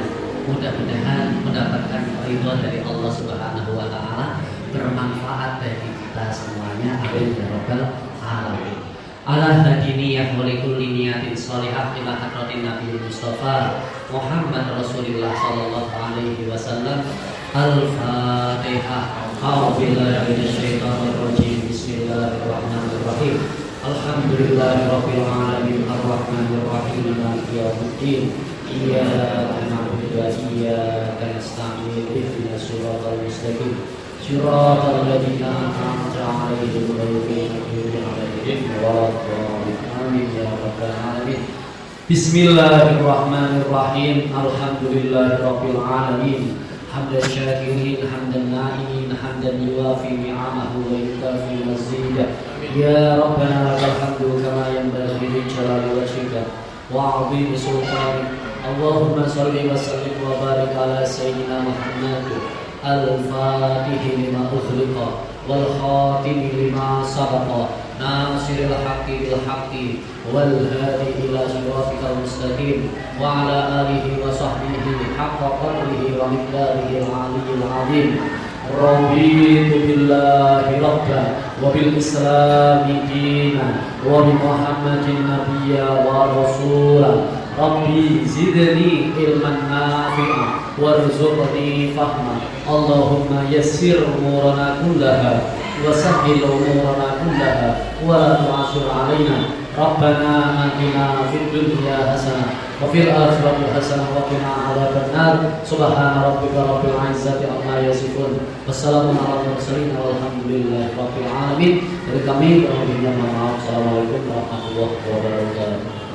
mudah-mudahan mendapatkan ridho dari Allah Subhanahu wa taala, bermanfaat bagi kita semuanya. Amin ya rabbal alamin. Ala hadiniyah wa likulli niyatin shalihah ila hadratin Nabi Mustafa Muhammad Rasulullah sallallahu alaihi wasallam. Al-Fatihah. A'udzu billahi minasyaitonir rajim. Bismillahirrahmanirrahim. Alhamdulillahirabbil alamin arrahmanir rahim maliki yaumiddin. Iyyaka na'budu wa iyyaka nasta'in. Ihdinas siratal mustaqim. Shiratal ladzina an'amta 'alaihim ghairil maghdubi 'alaihim waladdallin. Amin ya rabbal alamin. Bismillahirrahmanirrahim. Alhamdulillahirabbil alamin. Hamdan syakirin, hamdan na'imin, hamdan yuwafi ni'amahu wa yukafi mazidah. Ya Rabbana lakal hamdu kama yanbaghi li jalali wajhika wa 'azimi sultanik. Allahumma shalli wa sallim wa barik ala sayyidina Muhammad al-Fatih lima ukhliqa wal khatim lima sabaqa nasiril haqqi bil haqqi wal hadi ila siratikal mustaqim wa ala alihi wa sahbihi haqqa qadrihi wa miqdarihi al-'aliyyil 'azim. Raditu billahi rabban wa bil islami dinan wa bi Muhammadin nabiyya wa rasulan. Rabbi zidni ilman nafi'an warzuqni fahman. Allahumma yassir umurana kullaha wa sahhil umurana kullaha wa la tu'assir alaina. Rabbana atina fid dunya hasanah wa fil akhirati hasanah wa qina adzabannar. Subhana rabbika rabbil izzati amma yasifun. Wassalamu ala mursalin walhamdulillahi rabbil alamin. Dari kami mohon maaf. Assalamualaikum warahmatullahi wabarakatuh.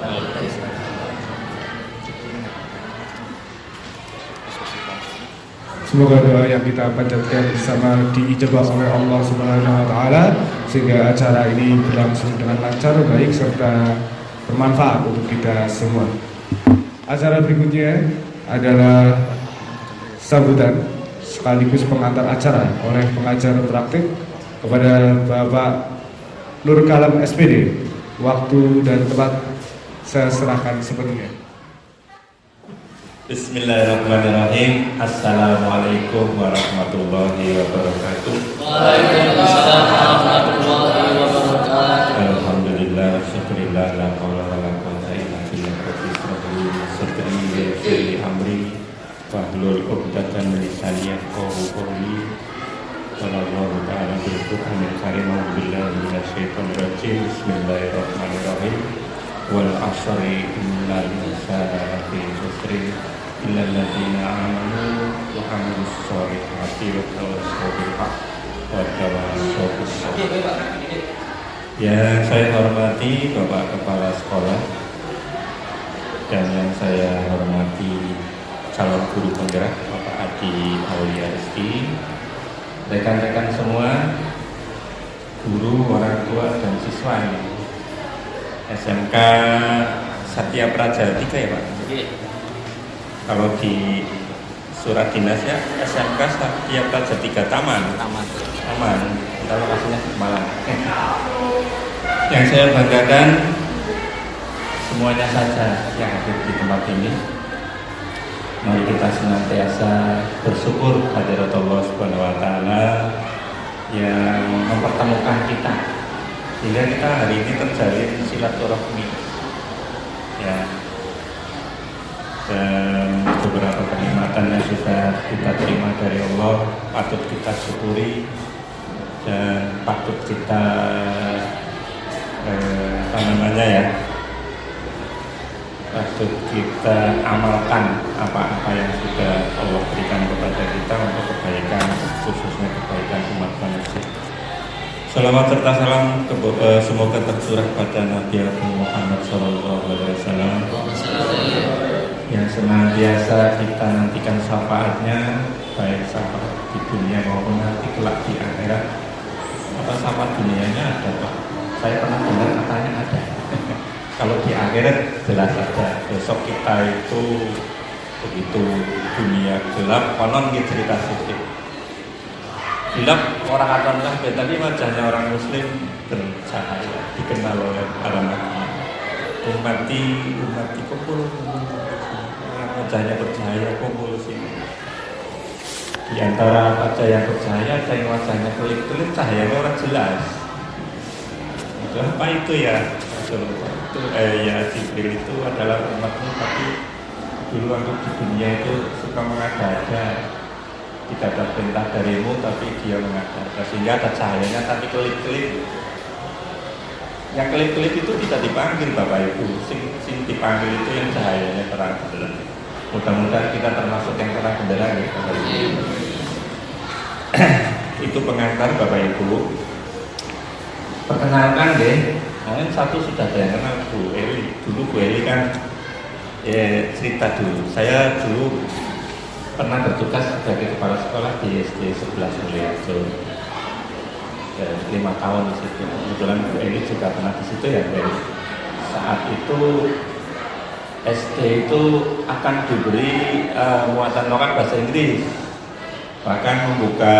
Semoga doa yang kita panjatkan bersama diijabah oleh Allah Subhanahu wa taala sehingga acara ini berlangsung dengan lancar, baik serta bermanfaat untuk kita semua. Acara berikutnya adalah sambutan sekaligus pengantar acara oleh pengajar praktik kepada Bapak Nur Kalam SPD. Waktu dan tempat saya serahkan sepenuhnya. Bismillahirrahmanirrahim. Assalamualaikum warahmatullahi wabarakatuh. Waalaikumsalam warahmatullahi wabarakatuh. Alhamdulillah, syukurillah, la haula wala quwwata illa billah. Rabbi shrahli sadri wa yassir li amri wahlul 'uqdatam min lisani yafqahu qawli. Sallallahu ta'ala bil Qur'anil karim. Billahi minasyaitonir rajim. Bismillahirrahmanirrahim. Wal 'asri innal insana lafi khusr illa alladziina aamanu wa 'amilus shalihati wa tawassaw bil haqq wa tawassaw bis sabr. Yang saya hormati Bapak Kepala Sekolah dan yang saya hormati calon guru penggerak Bapak Adi Aulia Rizky, rekan-rekan semua, guru, orang tua, dan siswa ini. SMK Satya Praja 3 ya Pak? Jadi Kalau di surat dinasnya SMK Satya Praja 3 Taman. Taman, kita lokasinya di Malang. Yang saya banggakan semuanya saja yang hadir di tempat ini. Mari kita senantiasa bersyukur kehadirat Allah Subhanahu wa taala yang mempertemukan kita sehingga kita hari ini terjalin silaturahmi. Ya. Dan beberapa kenikmatan yang sudah kita terima dari Allah patut kita syukuri dan patut kita patut kita amalkan apa-apa yang sudah Allah berikan kepada kita untuk kebaikan, khususnya kebaikan umat manusia. Selamat serta salam semoga tercurah pada Nabi Muhammad SAW yang senantiasa kita nantikan syafaatnya, baik syafaat di dunia maupun nanti kelak di akhirat. Apa syafaat dunianya ada Pak? Saya pernah dengar katanya ada. Kalau di akhirat jelas ada. Besok kita itu begitu dunia gelap, konon gitu cerita sedikit. Gelap orang akan kabeh, tapi wajahnya orang muslim bercahaya, dikenal oleh para nabi. Umati kumpul, wajahnya bercahaya kumpul sini. Di antara wajah yang bercahaya ada yang wajahnya kelip-kelip, cahayanya orang jelas. Itu apa itu ya? Ya Jibril itu adalah umatmu, tapi dulu aku di dunia itu suka mengada-ada, tidak ada perintah darimu tapi dia mengada-ada sehingga ada cahayanya tapi kelip-kelip. Yang kelip-kelip itu tidak dipanggil Bapak Ibu, sing dipanggil itu yang cahayanya terang benderang. Mudah-mudahan kita termasuk yang terang benderang ya Bapak Ibu. Itu pengantar Bapak Ibu. Perkenalkan deh. Mungkin satu sudah ada yang kenal Bu Eli. Dulu Bu Eli kan cerita dulu. Saya dulu pernah bertugas sebagai kepala sekolah di SD 11 Mulyorejo. 5 tahun di situ. Kebetulan Bu Eli juga pernah di situ ya Bu Eli. Saat itu SD itu akan diberi muatan lokal bahasa Inggris, bahkan membuka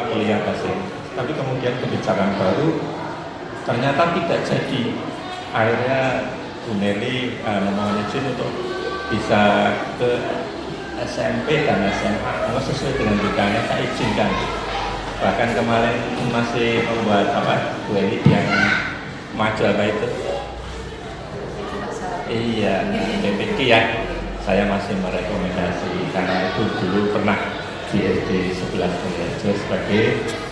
kuliah bahasa Inggris. Tapi kemudian kebijakan baru ternyata tidak jadi. Akhirnya Bu Nelly memohon izin untuk bisa ke SMP dan SMA. Kalau sesuai dengan bidangnya saya izinkan. Bahkan kemarin masih membuat Bu Eli yang maju apa itu? Iya, PPK ya. Saya masih merekomendasi karena itu dulu pernah di SD 11 Mulyorejo sebagai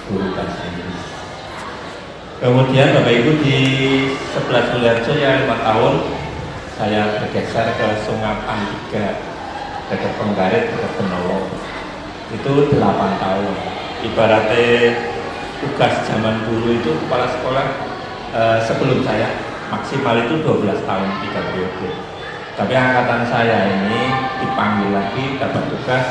guru bahasa Inggris. Kemudian Bapak Ibu di 11 Mulyorejo ya 5 tahun saya bergeser ke Sungapan 3 dekat Penggarit, dekat Benowo. Itu 8 tahun. Ibaratnya tugas zaman dulu itu kepala sekolah sebelum saya maksimal itu 12 tahun 3 periode. Tapi angkatan saya ini dipanggil lagi dapat tugas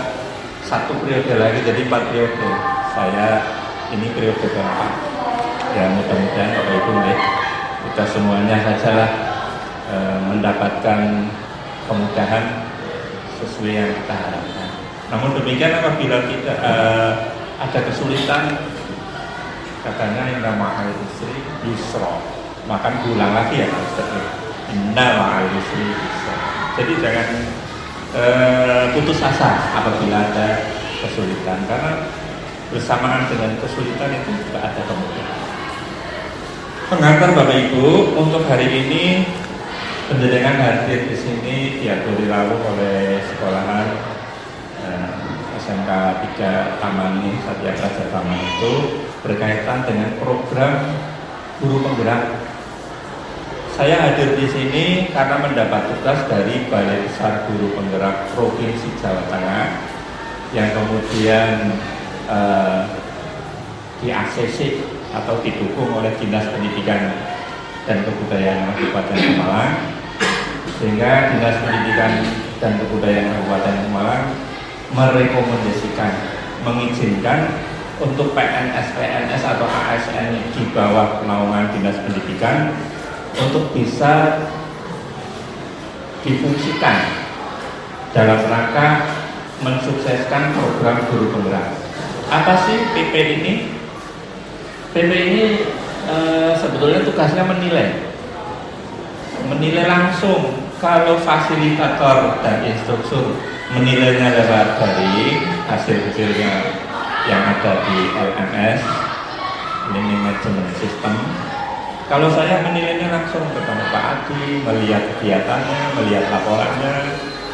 1 periode lagi jadi 4 periode. Saya ini periode keempat. Ya mudah-mudahan Bapak Ibu kita semuanya saja mendapatkan kemudahan sesuai yang kita harapkan. Namun demikian apabila kita ada kesulitan, katanya yang nama al-usri yusra, maka diulang lagi ya Ustaz. Inna ma'al-usri yusra. Jadi jangan putus asa apabila ada kesulitan, karena bersamaan dengan kesulitan itu juga ada kemudahan. Pengantar Bapak Ibu untuk hari ini penjenengan hadir di sini diatur lalu oleh sekolahan SMK 3 Taman Satya Praja Taman itu berkaitan dengan program guru penggerak. Saya hadir di sini karena mendapat tugas dari Balai Besar Guru Penggerak Provinsi Jawa Tengah yang kemudian di ACC atau didukung oleh Dinas Pendidikan dan Kebudayaan Kabupaten Malang, sehingga Dinas Pendidikan dan Kebudayaan Kabupaten Malang merekomendasikan, mengizinkan untuk PNS atau ASN di bawah naungan Dinas Pendidikan untuk bisa difungsikan dalam rangka mensukseskan program guru penggerak. Apa sih PP ini? PP ini sebetulnya tugasnya menilai langsung. Kalau fasilitator dan instruktur menilainya lewat dari hasil-hasilnya yang ada di LMS, Learning Management System. Kalau saya menilainya langsung ketemu Pak Adi, melihat kegiatannya, melihat laporannya,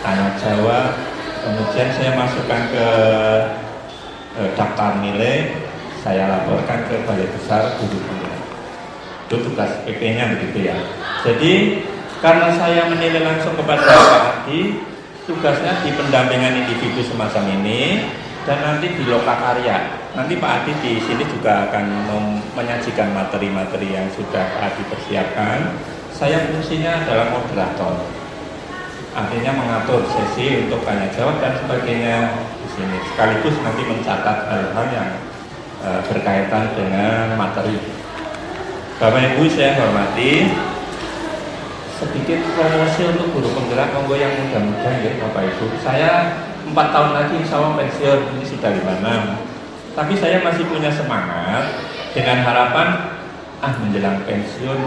tanya jawab, kemudian saya masukkan ke daftar nilai, saya laporkan ke Balai Besar Guru Penggerak. Itu tugas PP-nya begitu ya. Jadi karena saya menilai langsung kepada Pak Adi, tugasnya di pendampingan individu semacam ini dan nanti di lokakarya. Nanti Pak Adi di sini juga akan menyajikan materi-materi yang sudah Pak Adi persiapkan. Saya fungsinya adalah moderator, artinya mengatur sesi untuk tanya jawab dan sebagainya di sini. Sekaligus nanti mencatat hal-hal yang berkaitan dengan materi. Bapak Ibu saya hormati, sedikit promosi untuk guru penggerak monggo yang muda-muda ya Bapak Ibu. Saya 4 tahun lagi insya Allah pensiun, ini sudah 56. Tapi saya masih punya semangat dengan harapan menjelang pensiun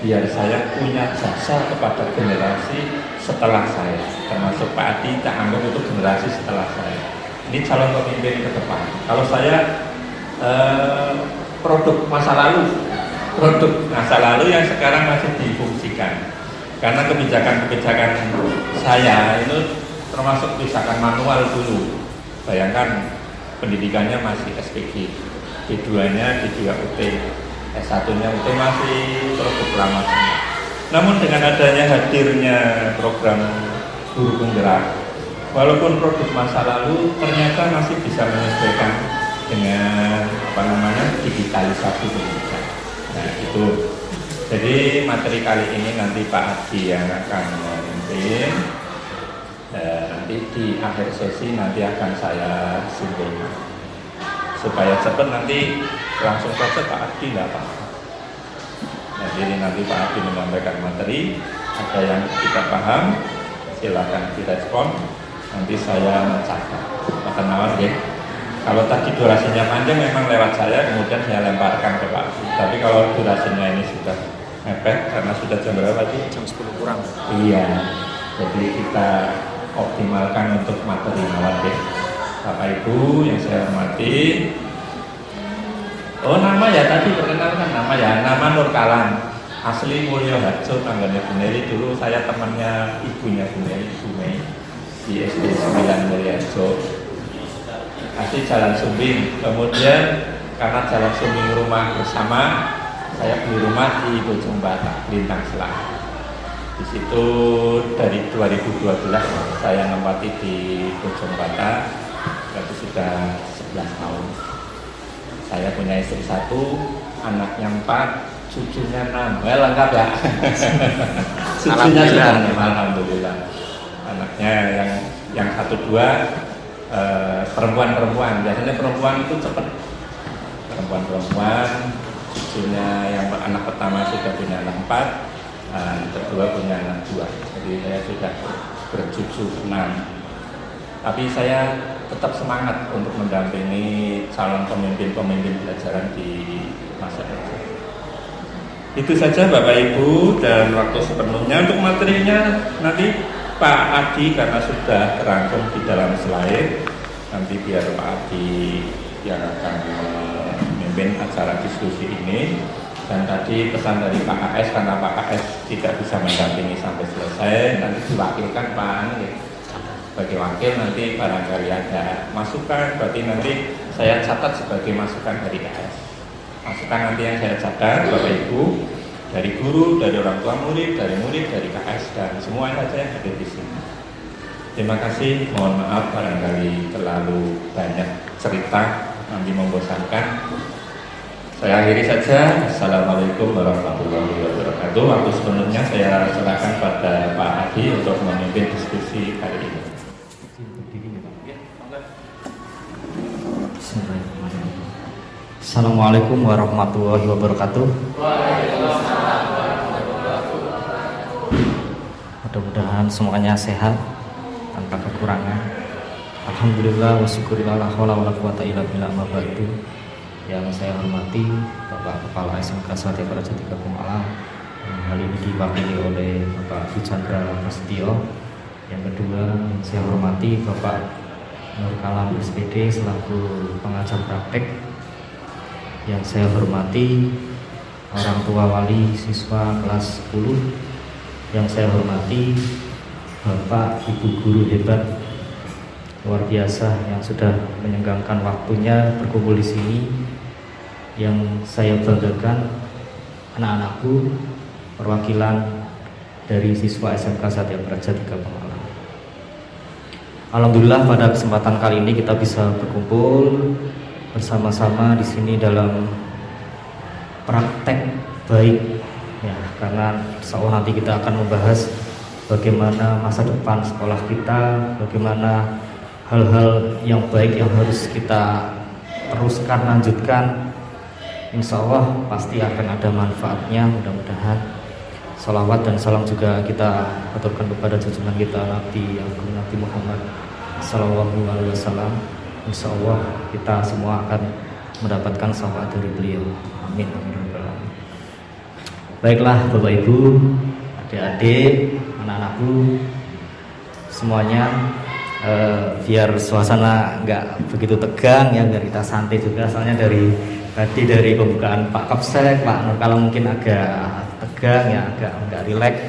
biar saya punya jasa kepada generasi setelah saya, termasuk Pak Adi tak anggap untuk generasi setelah saya. Ini calon pemimpin ke depan. Kalau saya produk masa lalu yang sekarang masih difungsikan. Karena kebijakan-kebijakan saya itu termasuk kebijakan manual dulu. Bayangkan pendidikannya masih SPG, D2-nya D2 UT, S1-nya UT masih produk lama semua. Namun dengan adanya hadirnya program guru penggerak, walaupun produk masa lalu ternyata masih bisa menyesuaikan dengan digitalisasi pendidikan. Nah itu. Jadi materi kali ini nanti Pak Adi yang akan memimpin. Nanti di akhir sesi nanti akan saya simpulkan supaya cepat nanti langsung saja Pak Adi tidak apa-apa. Jadi nanti Pak Adi menyampaikan materi, ada yang tidak paham silakan direspon, nanti saya mencatat. Makan nawar ya. Kalau tadi durasinya panjang memang lewat saya, kemudian saya lemparkan ke Pak Adi. Tapi kalau durasinya ini sudah mepet karena sudah jam berapa sih? Jam 10 kurang. Iya. Jadi kita optimalkan untuk materi nawar ya. Bapak Ibu yang saya hormati. Oh nama ya tadi perkenalkan nama Nur Kalam, asli Mulyo Harjo, tangganya Bu Neri. Dulu saya temannya ibunya Bu Neri, Bu Mei di SD 9 Mulyo Harjo. Asli Jalan Sumbing. Kemudian karena Jalan Sumbing rumah bersama, saya beli rumah di Bojong Batak, Lintang Selatan. Di situ dari 2012 saya nempati di Bojong Batak, berarti sudah 11 tahun. Saya punya istri 1, anaknya 4, cucunya 6. Lengkap ya. Cucunya sudah 6, alhamdulillah. Anaknya yang 1, 2 perempuan. Biasanya perempuan itu cepat. Perempuan, cucunya yang anak pertama sudah punya anak 4, yang kedua punya anak 2. Jadi saya sudah bercucu 6. Tapi saya tetap semangat untuk mendampingi calon pemimpin pelajaran di masa depan. Itu saja Bapak Ibu, dan waktu sepenuhnya untuk materinya nanti Pak Adi karena sudah terangkum di dalam slide, nanti biar Pak Adi yang akan memimpin acara diskusi ini. Dan tadi pesan dari Pak AS, karena Pak AS tidak bisa mendampingi sampai selesai, nanti diwakilkan Pak Ani sebagai wakil. Nanti barangkali ada masukan, berarti nanti saya catat sebagai masukan dari AS. Masukan nanti yang saya catat Bapak Ibu, dari guru, dari orang tua murid, dari KS, dan semua saja yang ada di sini. Terima kasih, mohon maaf barangkali terlalu banyak cerita, nanti membosankan. Saya akhiri saja. Assalamualaikum warahmatullahi wabarakatuh. Waktu sepenuhnya saya serahkan pada Pak Adi untuk memimpin diskusi hari ini. Bismillahirrahmanirrahim. Assalamualaikum warahmatullahi wabarakatuh. Mudah-mudahan semuanya sehat tanpa kekurangan. Alhamdulillah wa syukurillah la haula wala quwata illa billah ma ba'du. Yang saya hormati Bapak Kepala SMK Satya Praja III Pemalang, yang hal ini diwakili oleh Bapak Bujandra Prasetyo. Yang kedua yang saya hormati Bapak Nur Kalam SPD selaku pengajar praktek. Yang saya hormati orang tua wali siswa kelas 10. Yang saya hormati Bapak Ibu guru hebat luar biasa yang sudah menyenggangkan waktunya berkumpul di sini. Yang saya banggakan anak-anakku, perwakilan dari siswa SMK Satya Praja III Pemalang. Alhamdulillah pada kesempatan kali ini kita bisa berkumpul bersama-sama di sini dalam praktek baik ya, karena seolah nanti kita akan membahas bagaimana masa depan sekolah kita, bagaimana hal-hal yang baik yang harus kita teruskan, lanjutkan. Insya Allah pasti akan ada manfaatnya. Mudah-mudahan salawat dan salam juga kita aturkan kepada junjungan kita Nabi Muhammad Sallallahu Alaihi Wasallam. Insya Allah kita semua akan mendapatkan syafaat dari beliau. Amin. Baiklah Bapak Ibu, adik-adik, anak-anakku semuanya, biar suasana nggak begitu tegang ya, biar kita santai juga. Soalnya tadi dari pembukaan Pak Kapsek, Pak Nur Kalam mungkin agak tegang ya, agak nggak rileks.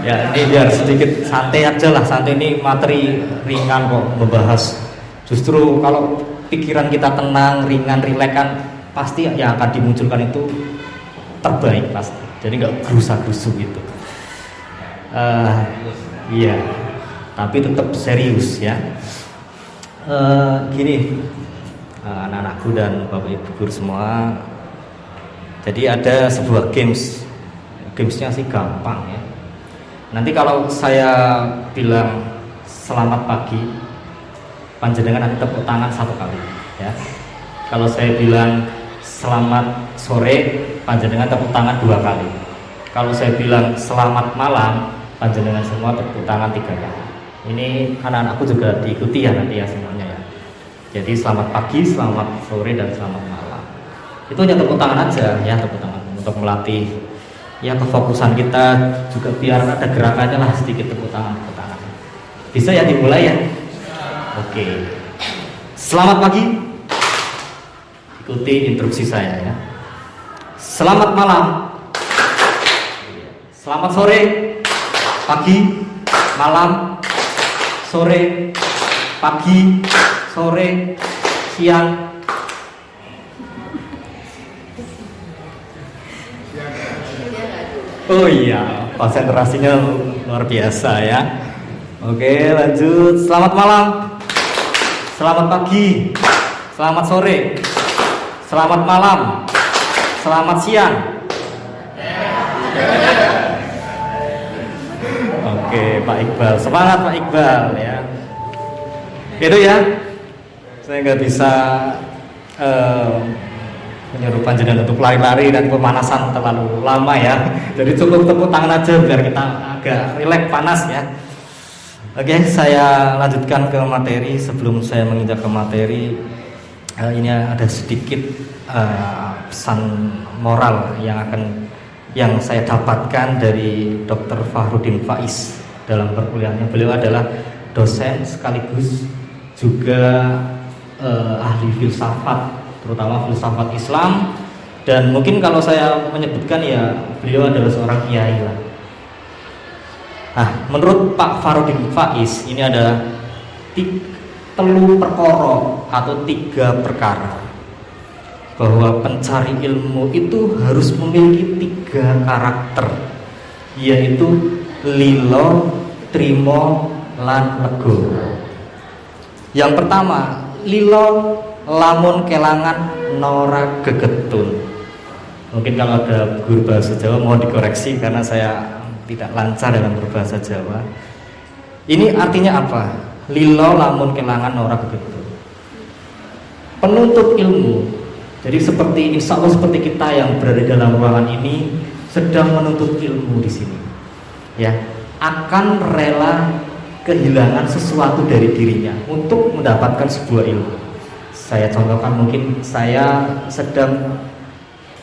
Ya ini biar sedikit santai aja lah. Santai, ini materi ringan kok membahas. Justru kalau pikiran kita tenang, ringan, rileks kan pasti yang akan dimunculkan itu terbaik pasti. Jadi nggak gerusa-gerusu gitu. Iya, tapi tetap serius ya. Gini, anak-anakku dan bapak ibu guru semua. Jadi ada sebuah gamesnya sih gampang ya. Nanti kalau saya bilang selamat pagi, panjenengan nanti tepuk tangan 1 kali ya. Kalau saya bilang selamat sore, panjenengan tepuk tangan 2 kali. Kalau saya bilang selamat malam, panjenengan semua tepuk tangan 3 kali. Ini anak-anakku juga diikuti ya nanti ya semuanya ya. Jadi selamat pagi, selamat sore, dan selamat malam. Itu hanya tepuk tangan aja ya, tepuk tangan untuk melatih ya kefokusan kita, juga biar ada gerakannya lah sedikit tepuk tangan. Bisa ya dimulai ya? Oke. Selamat pagi. Ikuti instruksi saya ya. Selamat malam. Selamat sore. Pagi, malam, sore, pagi, sore, siang. Oh iya, konsentrasinya luar biasa ya. Oke, lanjut. Selamat malam, selamat pagi, selamat sore, selamat malam, selamat siang. Oke, Pak Iqbal, semangat Pak Iqbal ya. Itu ya, saya nggak bisa menyuruh panjenengan untuk lari-lari dan pemanasan terlalu lama ya. Jadi cukup tepuk tangan aja biar kita agak rileks, panas ya. Oke, saya lanjutkan ke materi. Sebelum saya menginjak ke materi, ini ada sedikit pesan moral yang saya dapatkan dari Dr. Fahrudin Faiz dalam perkuliahannya. Beliau adalah dosen sekaligus juga ahli filsafat, terutama filsafat Islam, dan mungkin kalau saya menyebutkan ya beliau adalah seorang kiai lah. Nah, menurut Pak Fahrudin Faiz ini ada 3 perkara bahwa pencari ilmu itu harus memiliki 3 karakter, yaitu lilo, trimo, lan lego. Yang pertama, lilo lamun kelangan nora gegetun. Mungkin kalau ada guru bahasa Jawa mohon dikoreksi karena saya tidak lancar dalam berbahasa Jawa. Ini artinya apa? Lilo lamun kelangan nora gegetun. penuntut ilmu. Jadi seperti insya Allah seperti kita yang berada dalam ruangan ini sedang menuntut ilmu di sini, ya, akan rela kehilangan sesuatu dari dirinya untuk mendapatkan sebuah ilmu. Saya contohkan, mungkin saya sedang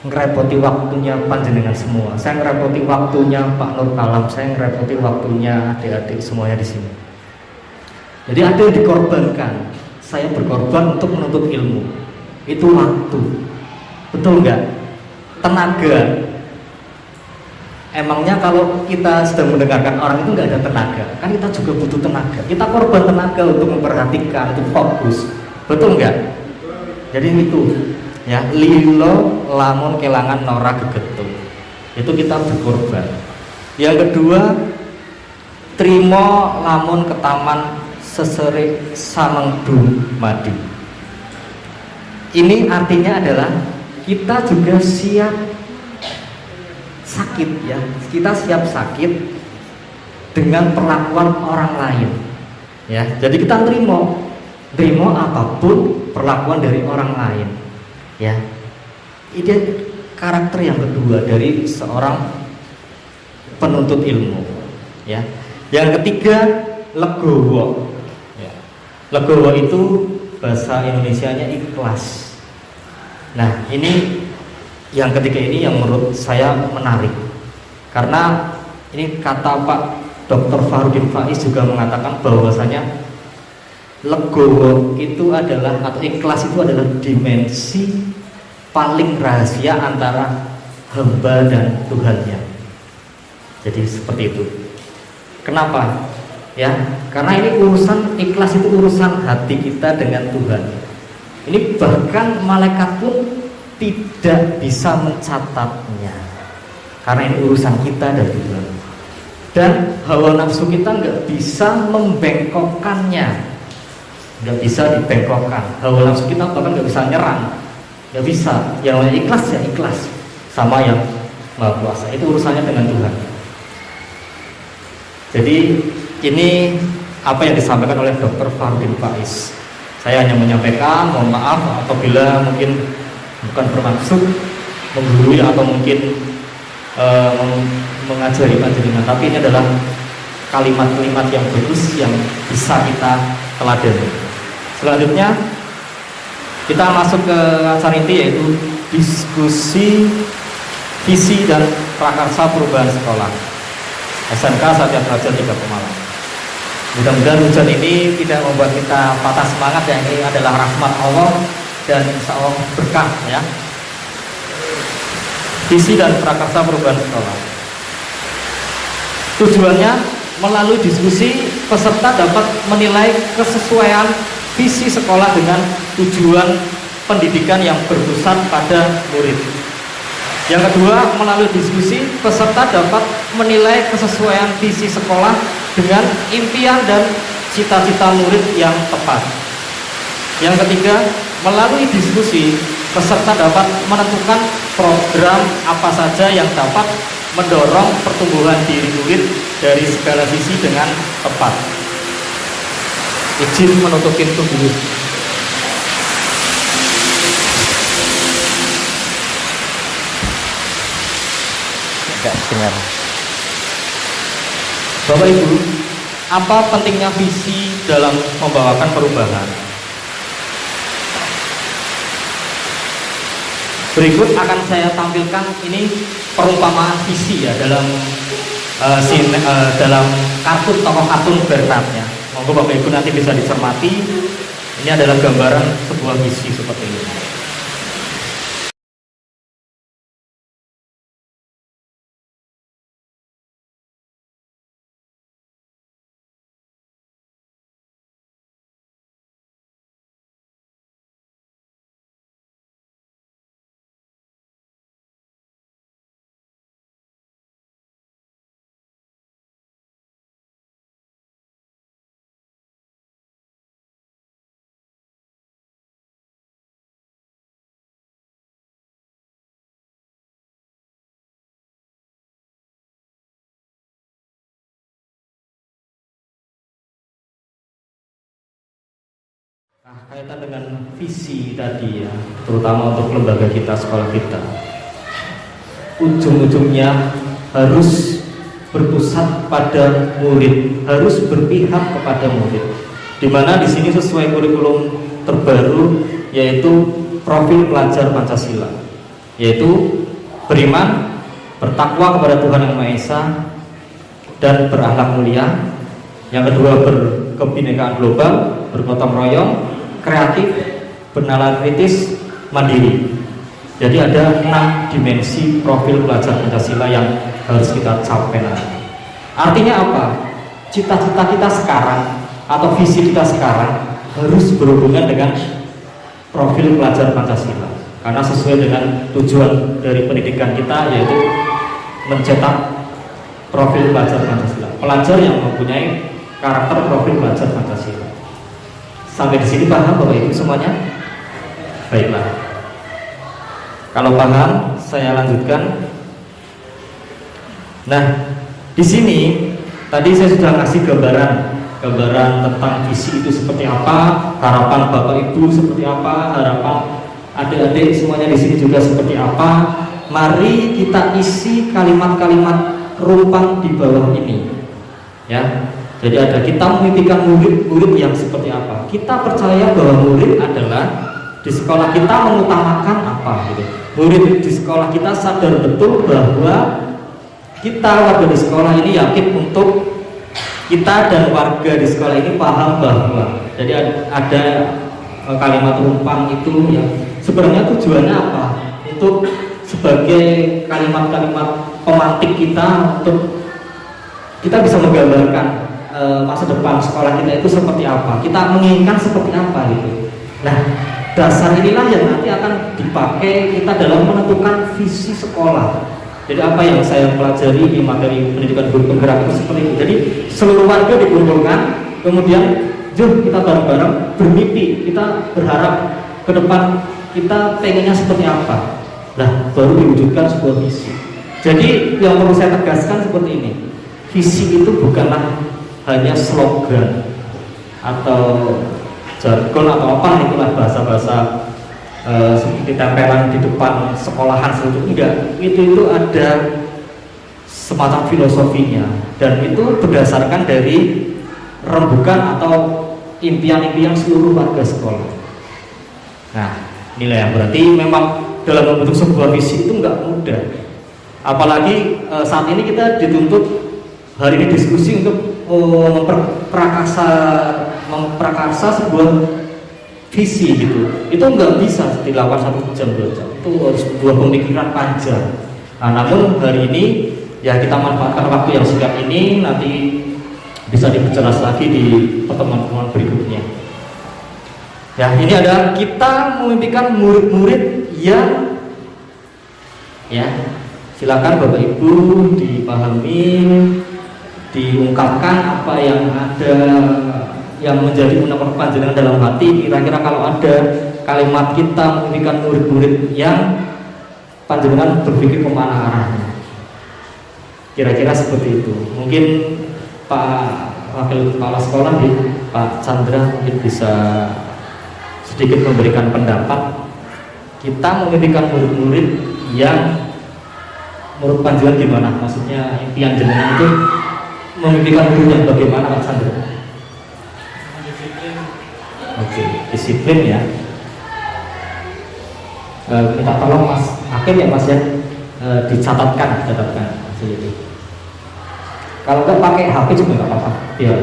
ngerepoti waktunya panjenengan semua, saya ngerepoti waktunya Pak Nur Kalam, saya ngerepoti waktunya adik-adik semuanya di sini. Jadi ada yang dikorbankan, saya berkorban untuk menuntut ilmu. Itu waktu, betul nggak? Tenaga. Emangnya kalau kita sedang mendengarkan orang itu nggak ada tenaga? Kan kita juga butuh tenaga. Kita korban tenaga untuk memperhatikan, untuk fokus, betul nggak? Jadi itu, ya, lilo lamun kelangan nora gegetung. Itu kita berkorban. Yang kedua, trimo lamun ketaman sesere samengdu madi. Ini artinya adalah kita juga siap sakit, ya, kita siap sakit dengan perlakuan orang lain, ya. Jadi kita terima apapun perlakuan dari orang lain, ya. Ini karakter yang kedua dari seorang penuntut ilmu, ya. Yang ketiga, legowo, ya. Legowo itu bahasa Indonesianya ikhlas. Nah, ini yang ketiga ini yang menurut saya menarik, karena ini kata Pak Dr. Farudin Faiz juga mengatakan bahwasanya legowo itu adalah, atau ikhlas itu adalah dimensi paling rahasia antara hamba dan Tuhannya. Jadi seperti itu. Kenapa? Ya, karena ini urusan ikhlas, itu urusan hati kita dengan Tuhan. Ini bahkan malaikat pun tidak bisa mencatatnya, karena ini urusan kita dan Tuhan. Dan hawa nafsu kita nggak bisa membengkokkannya, nggak bisa dibengkokkan. Hawa nafsu kita bahkan nggak bisa nyerang, nggak bisa. Yang namanya ikhlas ya ikhlas, sama yang Maha Kuasa. Itu urusannya dengan Tuhan. Jadi ini apa yang disampaikan oleh Dr. Farudin Faiz. Saya hanya menyampaikan, mohon maaf apabila mungkin bukan bermaksud menggurui atau mungkin mengajari panjenengan, tapi ini adalah kalimat-kalimat yang bagus yang bisa kita teladani. Selanjutnya kita masuk ke acara inti, yaitu diskusi visi dan prakarsa perubahan sekolah SMK Satya Belajar 3 Pemalang. Mudah-mudahan hujan ini tidak membuat kita patah semangat, ya. Ini adalah rahmat Allah dan insya Allah berkah, ya. Visi dan prakarsa perubahan sekolah. Tujuannya, melalui diskusi peserta dapat menilai kesesuaian visi sekolah dengan tujuan pendidikan yang berpusat pada murid. Yang kedua, melalui diskusi peserta dapat menilai kesesuaian visi sekolah dengan impian dan cita-cita murid yang tepat. Yang ketiga, melalui diskusi peserta dapat menentukan program apa saja yang dapat mendorong pertumbuhan diri murid dari segala sisi dengan tepat. Izin menutup pintu dulu. Enggak dengar. Bapak Ibu, apa pentingnya visi dalam membawakan perubahan? Berikut akan saya tampilkan ini perumpamaan visi, ya, dalam dalam kartun, tokoh kartun Bernard, ya. Monggo Bapak Ibu nanti bisa dicermati. Ini adalah gambaran sebuah visi seperti ini. Nah, kaitan dengan visi tadi ya, terutama untuk lembaga kita, sekolah kita, ujung-ujungnya harus berpusat pada murid, harus berpihak kepada murid. Dimana di sini sesuai kurikulum terbaru yaitu profil pelajar Pancasila, yaitu beriman, bertakwa kepada Tuhan Yang Maha Esa, dan berakhlak mulia. Yang kedua, berkebinekaan global, bergotong royong, kreatif, bernalar kritis, mandiri. Jadi ada 6 dimensi profil pelajar Pancasila yang harus kita capai nanti. Artinya apa? Cita-cita kita sekarang atau visi kita sekarang harus berhubungan dengan profil pelajar Pancasila, karena sesuai dengan tujuan dari pendidikan kita, yaitu mencetak profil pelajar Pancasila, pelajar yang mempunyai karakter profil pelajar Pancasila. Sampai di sini paham Bapak Ibu semuanya? Baiklah. Kalau paham, saya lanjutkan. Nah, di sini tadi saya sudah kasih gambaran tentang visi itu seperti apa, harapan Bapak Ibu seperti apa, harapan adik-adik semuanya di sini juga seperti apa. Mari kita isi kalimat-kalimat rumpang di bawah ini, ya. Jadi ada kita memimpikan murid-murid yang seperti apa. Kita percaya bahwa murid adalah di sekolah kita mengutamakan apa gitu. Murid di sekolah kita sadar betul bahwa kita warga di sekolah ini yakin untuk kita dan warga di sekolah ini paham bahwa jadi ada kalimat rumpang itu yang sebenarnya tujuannya apa? Untuk sebagai kalimat-kalimat pemantik kita untuk kita bisa menggambarkan masa depan sekolah kita itu seperti apa, kita menginginkan seperti apa gitu. Nah, dasar inilah yang nanti akan dipakai kita dalam menentukan visi sekolah. Jadi apa yang saya pelajari di materi pendidikan guru penggerak itu seperti itu. Jadi seluruh warga dikumpulkan, kemudian yuk kita bareng-bareng bermimpi, kita berharap ke depan kita pengennya seperti apa. Nah, baru diwujudkan sebuah visi. Jadi yang perlu saya tegaskan seperti ini, visi itu bukanlah hanya slogan atau jargon atau apa itulah bahasa-bahasa seperti tempelan di depan sekolahan seperti itu. Enggak, itu ada semacam filosofinya, dan itu berdasarkan dari rembukan atau impian-impian seluruh warga sekolah. Nah, inilah yang berarti memang dalam membentuk sebuah visi itu enggak mudah. Apalagi saat ini kita dituntut hari ini diskusi untuk memprakarsa sebuah visi gitu. Itu nggak bisa dilakukan 1 jam 2 jam. Itu harus sebuah pemikiran panjang. Nah, namun hari ini ya kita manfaatkan waktu yang singkat ini, nanti bisa diperjelas lagi di pertemuan-pertemuan berikutnya. Ya, ini adalah kita memimpikan murid-murid yang ya, silakan Bapak Ibu dipahami, diungkapkan apa yang ada yang menjadi undang-undang panjenengan dalam hati. Kira-kira kalau ada kalimat kita memimpikan murid-murid yang panjenengan berpikir kemana arahnya, kira-kira seperti itu. Mungkin Pak Wakil Kepala Sekolah Pak Chandra mungkin bisa sedikit memberikan pendapat. Kita memimpikan murid-murid yang menurut panjenengan gimana? Maksudnya impian jenengan itu memimpikan murid yang bagaimana, Pak Chandra? Oke, disiplin ya. Minta tolong Mas Hakim ya Mas ya, dicatatkan. Kalau nggak pakai HP juga nggak apa-apa, biar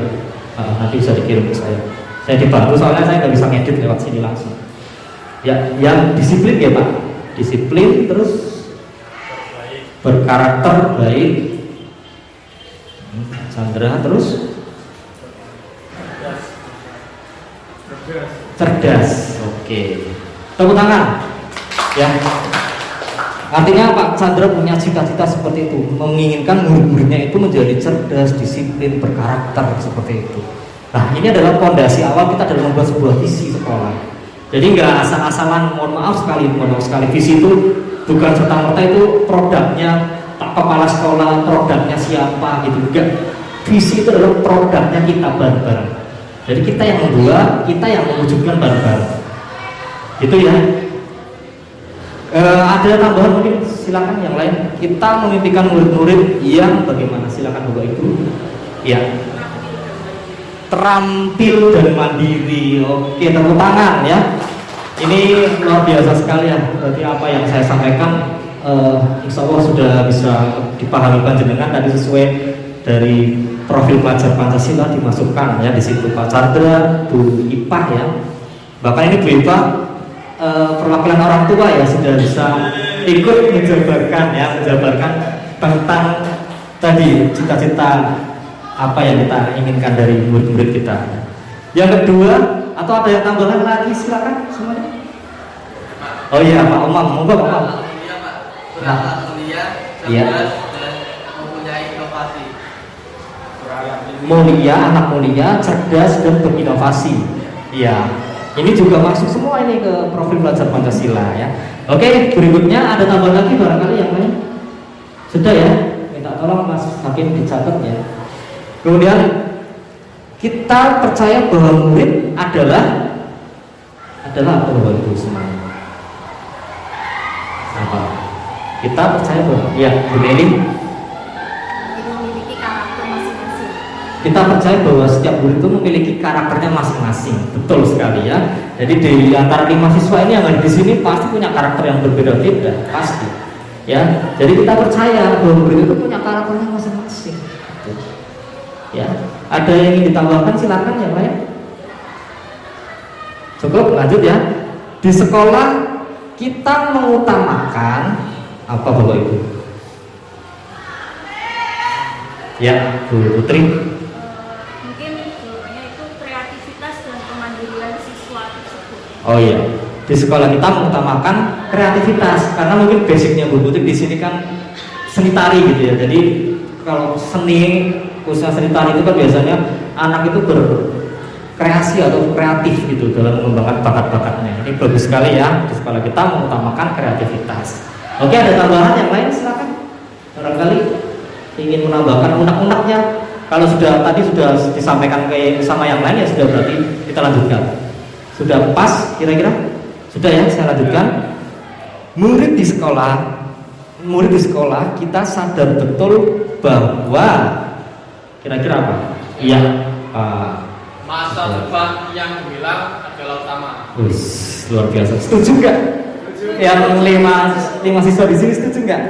nanti bisa dikirim ke saya. Saya dibantu soalnya saya nggak bisa ngedit lewat sini langsung. Ya, yang disiplin ya Pak, disiplin terus berkarakter baik, Chandra, terus cerdas. Oke, tepuk tangan ya. Artinya Pak Chandra punya cita-cita seperti itu, menginginkan murid-muridnya itu menjadi cerdas, disiplin, berkarakter seperti itu. Nah, ini adalah fondasi awal kita dalam membuat sebuah visi sekolah. Jadi nggak asal-asalan, mohon maaf sekali, visi itu bukan serta-merta itu produknya tak kepala sekolah, produknya siapa gitu. Enggak, visi itu adalah produknya kita bareng-bareng. Jadi kita yang membuat, kita yang mewujudkan bareng-bareng. Gitu ya. Ada tambahan mungkin, silakan yang lain. Kita memimpikan murid-murid yang bagaimana? Silakan Bapak Ibu. Ya. Terampil dan mandiri. Oke, tepuk tangan ya. Ini luar biasa sekali ya. Berarti apa yang saya sampaikan, insya Allah sudah bisa dipahami panjenengan tadi sesuai dari profil pelajar Pancasila dimasukkan ya di situ Pak Chandra, Bu Ipah ya. Bahkan ini Bu Ipah perwakilan orang tua ya sudah bisa ikut menjabarkan ya, menjabarkan tentang tadi cita-cita apa yang kita inginkan dari murid-murid kita. Yang kedua, atau ada yang tambahan lagi, silakan semuanya. Oh iya Pak Omam, monggo Pak Omam. Berangkat kuliah, cerdas dan mempunyai inovasi. Mulia, anak mulia, cerdas dan berinovasi. Iya, ini juga masuk semua ini ke profil pelajar Pancasila ya. Oke, berikutnya ada tambahan lagi barangkali yang lain. Sudah ya, minta tolong Mas Hakim dicatat ya. Kemudian kita percaya bahwa murid adalah apa Bapak Ibu semuanya? Apa? Kita percaya bahwa ya, Bu Nelly, memiliki karakter masing-masing. kita percaya bahwa setiap murid itu memiliki karakternya masing-masing. Betul sekali ya. Jadi di antara 5 siswa ini yang ada di sini pasti punya karakter yang berbeda-beda, pasti. Ya. Jadi kita percaya bahwa murid itu punya karakternya masing-masing. Ya. Ada yang ingin ditambahkan, silakan yang lain. Cukup, lanjut ya. Di sekolah kita mengutamakan apa Bapak Ibu? Ya, Bu Putri. Mungkin jawabannya itu kreativitas dan kemandirian siswa tersebut. Oh iya, di sekolah kita mengutamakan kreativitas karena mungkin basicnya Bu Putri di sini kan seni tari gitu ya. Jadi kalau seni, khususnya seni tari itu kan biasanya anak itu berkreasi atau kreatif gitu dalam mengembangkan bakat-bakatnya. Ini bagus sekali ya, di sekolah kita mengutamakan kreativitas. Oke, ada tambahan yang lain silakan. Barangkali ingin menambahkan unek-uneknya. Kalau tadi sudah disampaikan sama yang lain ya sudah, berarti kita lanjutkan. Sudah pas kira-kira? Sudah ya, saya lanjutkan. Murid di sekolah kita sadar betul bahwa kira-kira apa? Iya. Masa depan yang gemilang adalah utama. Luar biasa. Setuju nggak? Yang lima siswa di sini setuju nggak?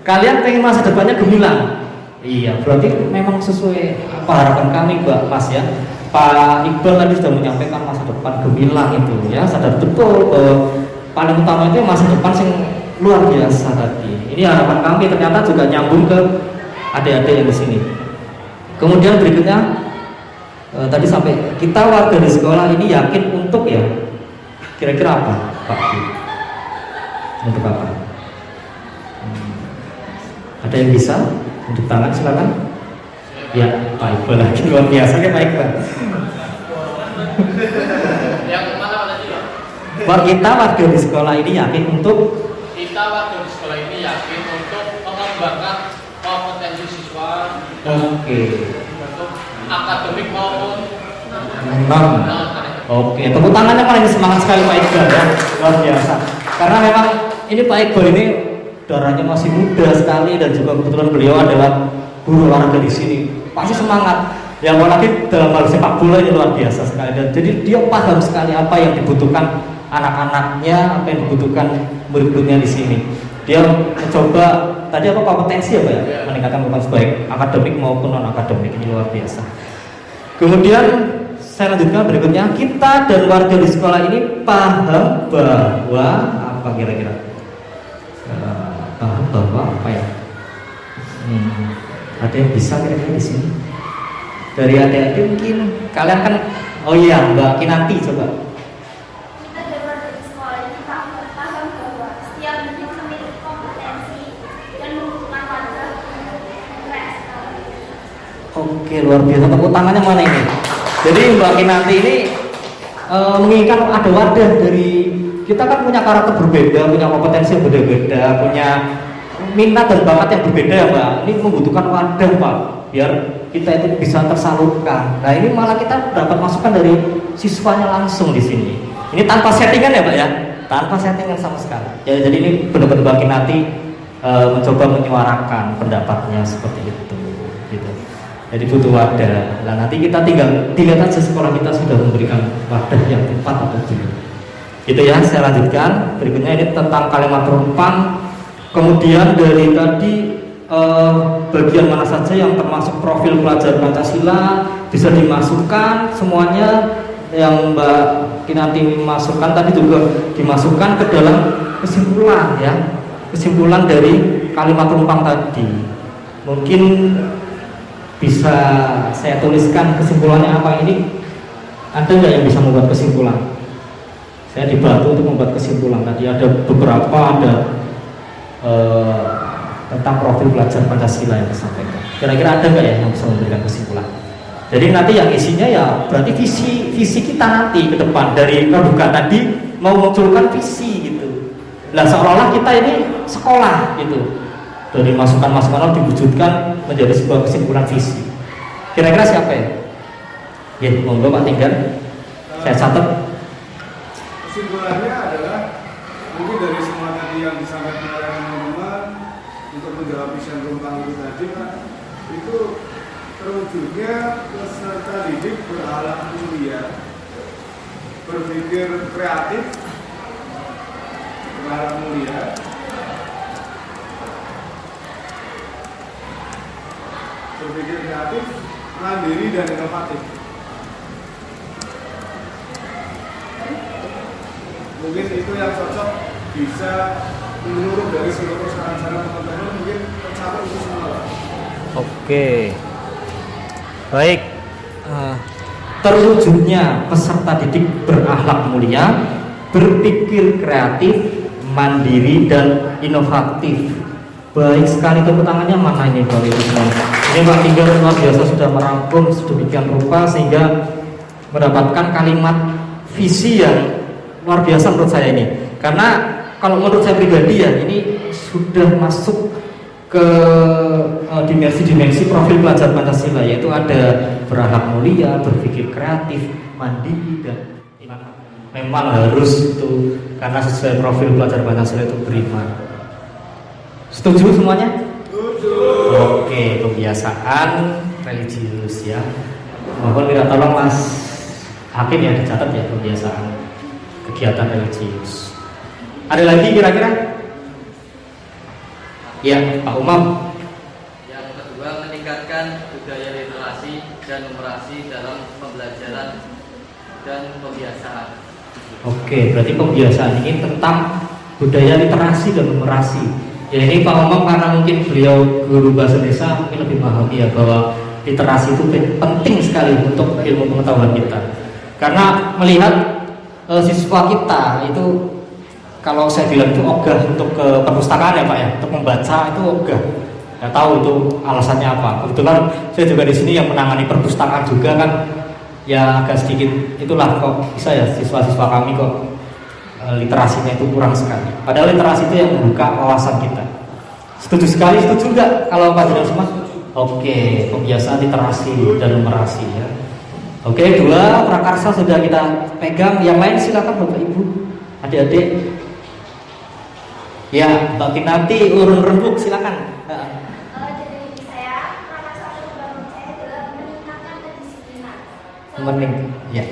Kalian pengen masa depannya gemilang? Iya, berarti memang sesuai apa harapan kami, Mbak Mas ya. Pak Iqbal tadi sudah menyampaikan masa depan gemilang itu ya, sadar betul bahwa paling utama itu masa depan yang luar biasa tadi. Ini harapan kami, ternyata juga nyambung ke adik-adik yang di sini. Kemudian berikutnya tadi sampai kita warga di sekolah ini yakin untuk ya, kira-kira apa Pak? Untuk apa? Ada yang bisa? Untuk tangan silakan. Ya, Pak Iqbal lagi luar biasa ya Pak Iqbal. Yang mana tadi? Pak, kita warga di sekolah ini yakin untuk Kita warga di sekolah ini yakin untuk mengembangkan kompetensi siswa Oke. untuk akademik maupun non. Oke, tepuk tangannya paling semangat sekali Pak Iqbal ya, luar biasa. Karena memang ini Pak Iqbal ini darahnya masih muda sekali dan juga kebetulan beliau adalah guru olahraga di sini. Pasti semangat. Yang apalagi dalam hal sepak bola ini luar biasa sekali. Dan jadi dia paham sekali apa yang dibutuhkan anak-anaknya, apa yang dibutuhkan murid-muridnya di sini. Dia mencoba tadi apa kompetensi ya Pak ya, meningkatkan kompetensi baik akademik maupun non akademik, ini luar biasa. Kemudian saya lanjutkan berikutnya, kita dan warga di sekolah ini paham bahwa apa kira-kira? Paham bahwa apa ya? Ada yang bisa kira-kira di sini? Dari adik-adik mungkin kalian kan, oh iya Mbak Kinanti coba. Kita dan warga di sekolah ini paham bahwa setiap murid memiliki kompetensi dan membutuhkan wadah untuk berprestasi. Oke, luar biasa. Tepuk tangannya mana ini? Jadi Mbak Kinanti ini menginginkan ada wadah dari kita kan punya karakter berbeda, punya kompetensi yang berbeda, punya minat dan bakat yang berbeda ya Mbak. Ini membutuhkan wadah Pak, biar kita itu bisa tersalurkan. Nah ini malah kita dapat masukan dari siswanya langsung di sini. Ini tanpa settingan ya Pak ya, tanpa settingan sama sekali. Ya, jadi ini benar-benar Mbak Kinanti mencoba menyuarakan pendapatnya seperti itu. Gitu. Jadi butuh wadah. Nah nanti kita tinggal dilihat aja sekolah kita sudah memberikan wadah yang tepat atau belum. Itu ya, saya lanjutkan. Berikutnya ini tentang kalimat rumpang. Kemudian dari tadi bagian mana saja yang termasuk profil pelajar Pancasila bisa dimasukkan semuanya yang Mbak Kinanti masukkan tadi juga dimasukkan ke dalam kesimpulan ya, kesimpulan dari kalimat rumpang tadi. Mungkin bisa saya tuliskan kesimpulannya apa ini? Ada nggak yang bisa membuat kesimpulan? Saya dibantu untuk membuat kesimpulan. Tadi ada beberapa, ada tentang profil pelajar Pancasila yang disampaikan. Kira-kira ada nggak ya yang bisa memberikan kesimpulan? Jadi nanti yang isinya ya berarti visi kita nanti ke depan dari Praduga tadi mau munculkan visi gitu. Nah seolah-olah kita ini sekolah gitu. Dari masukan-masukan diwujudkan menjadi sebuah kesimpulan visi. Kira-kira siapa ya? Ya, monggo Pak Tinggal. Saya catat. Kesimpulannya adalah mungkin dari semua tadi yang disampaikan oleh teman-teman untuk menjawab vision rumpang itu tadi Pak, itu terwujudnya peserta didik berakhlak mulia, berpikir kreatif, berakhlak mulia, berpikir kreatif, mandiri dan inovatif. Mungkin itu yang cocok bisa menurut dari seluruh saran-saran teman-teman mungkin tercapai itu semua. Oke, baik. Terwujudnya peserta didik berakhlak mulia, berpikir kreatif, mandiri dan inovatif. Baik sekali, tepuk tangannya mana ini Bapak Ibu semua. Ini Pak Tinggal luar biasa sudah merangkum sedemikian rupa sehingga mendapatkan kalimat visi yang luar biasa menurut saya ini. Karena kalau menurut saya pribadi ya ini sudah masuk ke dimensi-dimensi profil pelajar Pancasila, yaitu ada berakhlak mulia, berpikir kreatif, mandiri dan iman. Memang harus itu karena sesuai profil pelajar Pancasila itu beriman. Setuju semuanya? Setuju. Oke, kebiasaan religius ya. Mohon minta tolong Mas Hakim ya dicatat ya kebiasaan kegiatan religius. Ada lagi kira-kira? Ya, Pak Umam. Yang kedua, meningkatkan budaya literasi dan numerasi dalam pembelajaran dan pembiasaan. Oke, berarti pembiasaan ini tentang budaya literasi dan numerasi. Ya ini Pak Umam karena mungkin beliau guru bahasa desa mungkin lebih memahami ya bahwa literasi itu penting sekali untuk ilmu pengetahuan kita. Karena melihat siswa kita itu kalau saya bilang itu ogah untuk ke perpustakaan ya Pak ya, untuk membaca itu ogah. Nggak tahu itu alasannya apa. Kebetulan saya juga di sini yang menangani perpustakaan juga kan, ya agak sedikit itulah kok bisa ya siswa-siswa kami kok literasinya itu kurang sekali. Padahal literasi itu yang membuka wawasan kita. Setuju sekali, setuju nggak kalau Pak Jenderal semua? Oke, kebiasaan literasi dan numerasi ya. Oke, 2 prakarsa sudah kita pegang. Yang lain silakan Bapak Ibu, adik-adik. Ya, Mbak Kinanti urun rembuk silakan. Dari saya, prakarsa terbaru saya adalah meningkatkan kedisiplinan. Ya.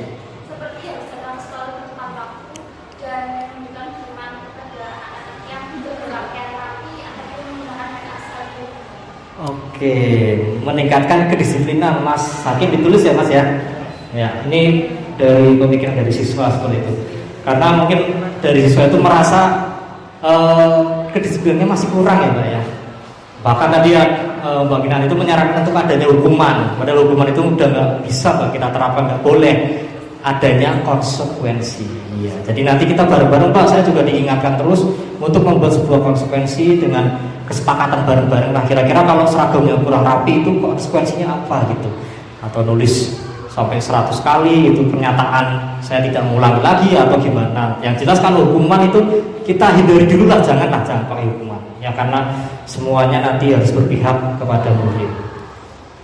Seperti yang sedang selalu tepat waktu dan menunjukkan firman kepada anak-anak yang bergerakkan rapi ataupun menggunakan asal. Oke, meningkatkan kedisiplinan. Mas Hakim ditulis ya Mas ya. Ya, ini dari pemikiran dari siswa seperti itu. Karena mungkin dari siswa itu merasa kedisiplinannya masih kurang ya Mbak ya. Bahkan tadi ya Mbak Kinanti itu menyarankan untuk adanya hukuman. Padahal hukuman itu udah nggak bisa Mbak kita terapkan, nggak boleh. Adanya konsekuensi. Ya, jadi nanti kita bareng-bareng Pak, saya juga diingatkan terus untuk membuat sebuah konsekuensi dengan kesepakatan bareng-bareng. Nah kira-kira kalau seragamnya kurang rapi itu konsekuensinya apa gitu? Atau nulis sampai 100 kali itu pernyataan saya tidak mengulangi lagi atau gimana? Yang jelas kalau hukuman itu kita hindari dulu lah, jangan pakai hukuman. Ya karena semuanya nanti harus berpihak kepada murid.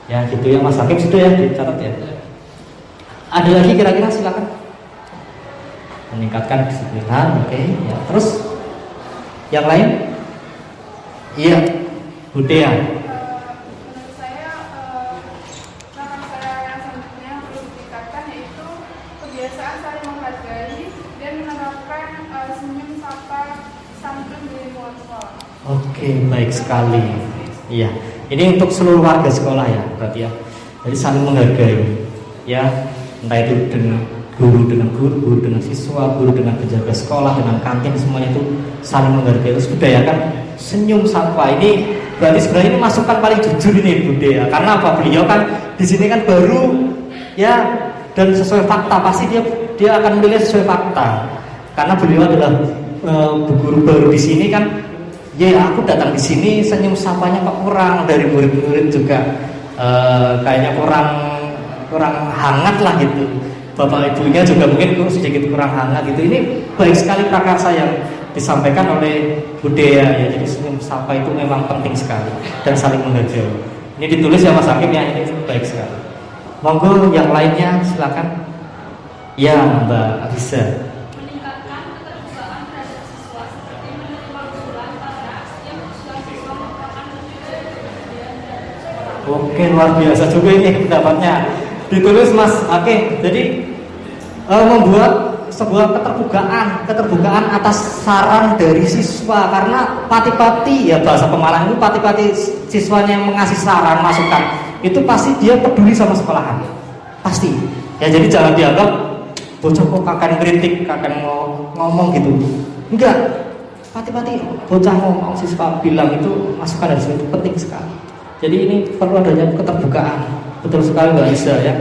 Ya gitu ya Mas Hakim, sudah ya dicatat ya. Ada lagi kira-kira, silakan. Meningkatkan kedisiplinan, oke ya. Terus yang lain? Iya, Bu Dea. Menurut saya langkah saya yang selanjutnya yang perlu ditingkatkan yaitu kebiasaan saling menghargai dan menerapkan senyum, sapa, santun di lingkungan sekolah. Oke, baik sekali. Iya, ini untuk seluruh warga sekolah ya, berarti ya. Jadi saling menghargai, ya, entah itu dengan guru dengan siswa, guru dengan penjaga sekolah, dengan kantin, semuanya itu saling menghargai. Terus budayakan senyum sapa. Ini berarti sebenarnya ini masukan paling jujur ini budaya. Karena apa? Beliau kan di sini kan baru, ya, dan sesuai fakta. Pasti dia akan menilai sesuai fakta. Karena beliau adalah guru baru di sini kan. Ya, aku datang di sini senyum sapanya kok kurang, dari murid-murid juga kayaknya kurang hangat lah gitu. Bapak ibunya juga mungkin sedikit kurang hangat gitu. Ini baik sekali prakarsa yang disampaikan oleh budaya ya. Jadi senyum sapa itu memang penting sekali dan saling menghargai. Ini ditulis ya Mas Hakim ya, ini baik sekali. Monggo yang lainnya silakan. Ya Mbak Arisa. Oke, luar biasa juga ini pendapatnya. Ditulis Mas Hakim. Jadi membuat sebuah keterbukaan atas saran dari siswa, karena pati-pati ya, bahasa Pemalang itu pati-pati siswanya yang mengasih saran, masukan, itu pasti dia peduli sama sekolahan. Pasti. Ya jadi jangan dianggap bocah kok kakak kritik, kakak mau ngomong gitu. Enggak. Pati-pati bocah ngomong, siswa bilang itu masukan dari situ, itu penting sekali. Jadi ini perlu adanya keterbukaan. Betul sekali Mbak Lisa ya.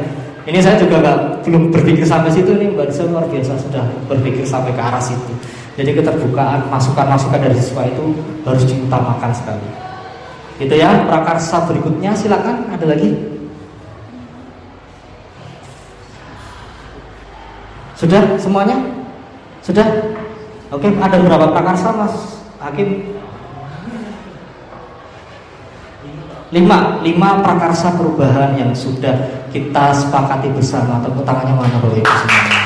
Ini saya juga belum berpikir sampai situ, nih Mbak Lisa luar biasa sudah berpikir sampai ke arah situ. Jadi keterbukaan, masukan-masukan dari siswa itu harus diutamakan sekali. Itu ya, prakarsa berikutnya silakan, ada lagi? Sudah semuanya? Sudah? Oke, ada berapa prakarsa Mas Hakim? 5 prakarsa perubahan yang sudah kita sepakati bersama. Tepuk tangannya mana Bapak Ibu semuanya.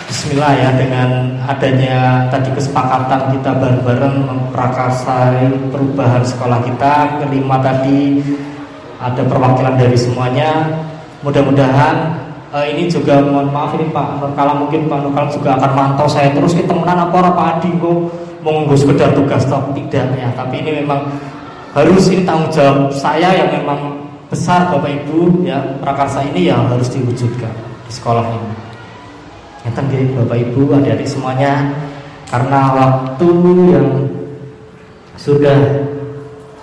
Bismillah ya, dengan adanya tadi kesepakatan kita bareng-bareng memprakarsai perubahan sekolah kita. 5 tadi ada perwakilan dari semuanya. Mudah-mudahan ini juga, mohon maaf ini Pak Nurkalam, mungkin Pak Nurkalam juga akan mantau saya terus kita temenan apa Pak Adi mau sekedar tugas top tidak ya, tapi ini memang harus, ini tanggung jawab saya yang memang besar Bapak Ibu ya. Prakarsa ini yang harus diwujudkan di sekolah ini. Ngeten Bapak Ibu, adik-adik semuanya, karena waktu yang sudah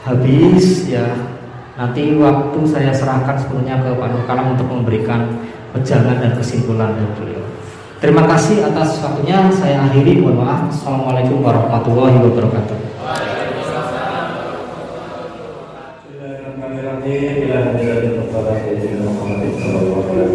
habis ya, nanti waktu saya serahkan sepenuhnya ke Pak Nurkalam untuk memberikan wejangan dan kesimpulan dari beliau. Terima kasih atas waktunya, saya akhiri, mohon maaf. Assalamualaikum warahmatullahi wabarakatuh. Wa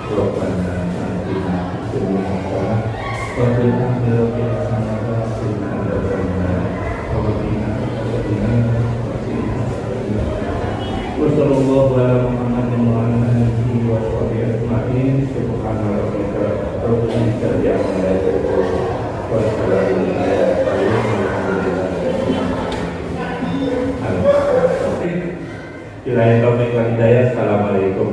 Rabbana atina fid dunya hasanah wa fil akhirati hasanah wa qina adzabannar wa qina adzabannar wa sallallahu ala Muhammadin wa ala alihi wa sahbihi ajma'in subhana rabbika rabbil izzati amma yasifun wa salamun ala al-mursalin. Assalamualaikum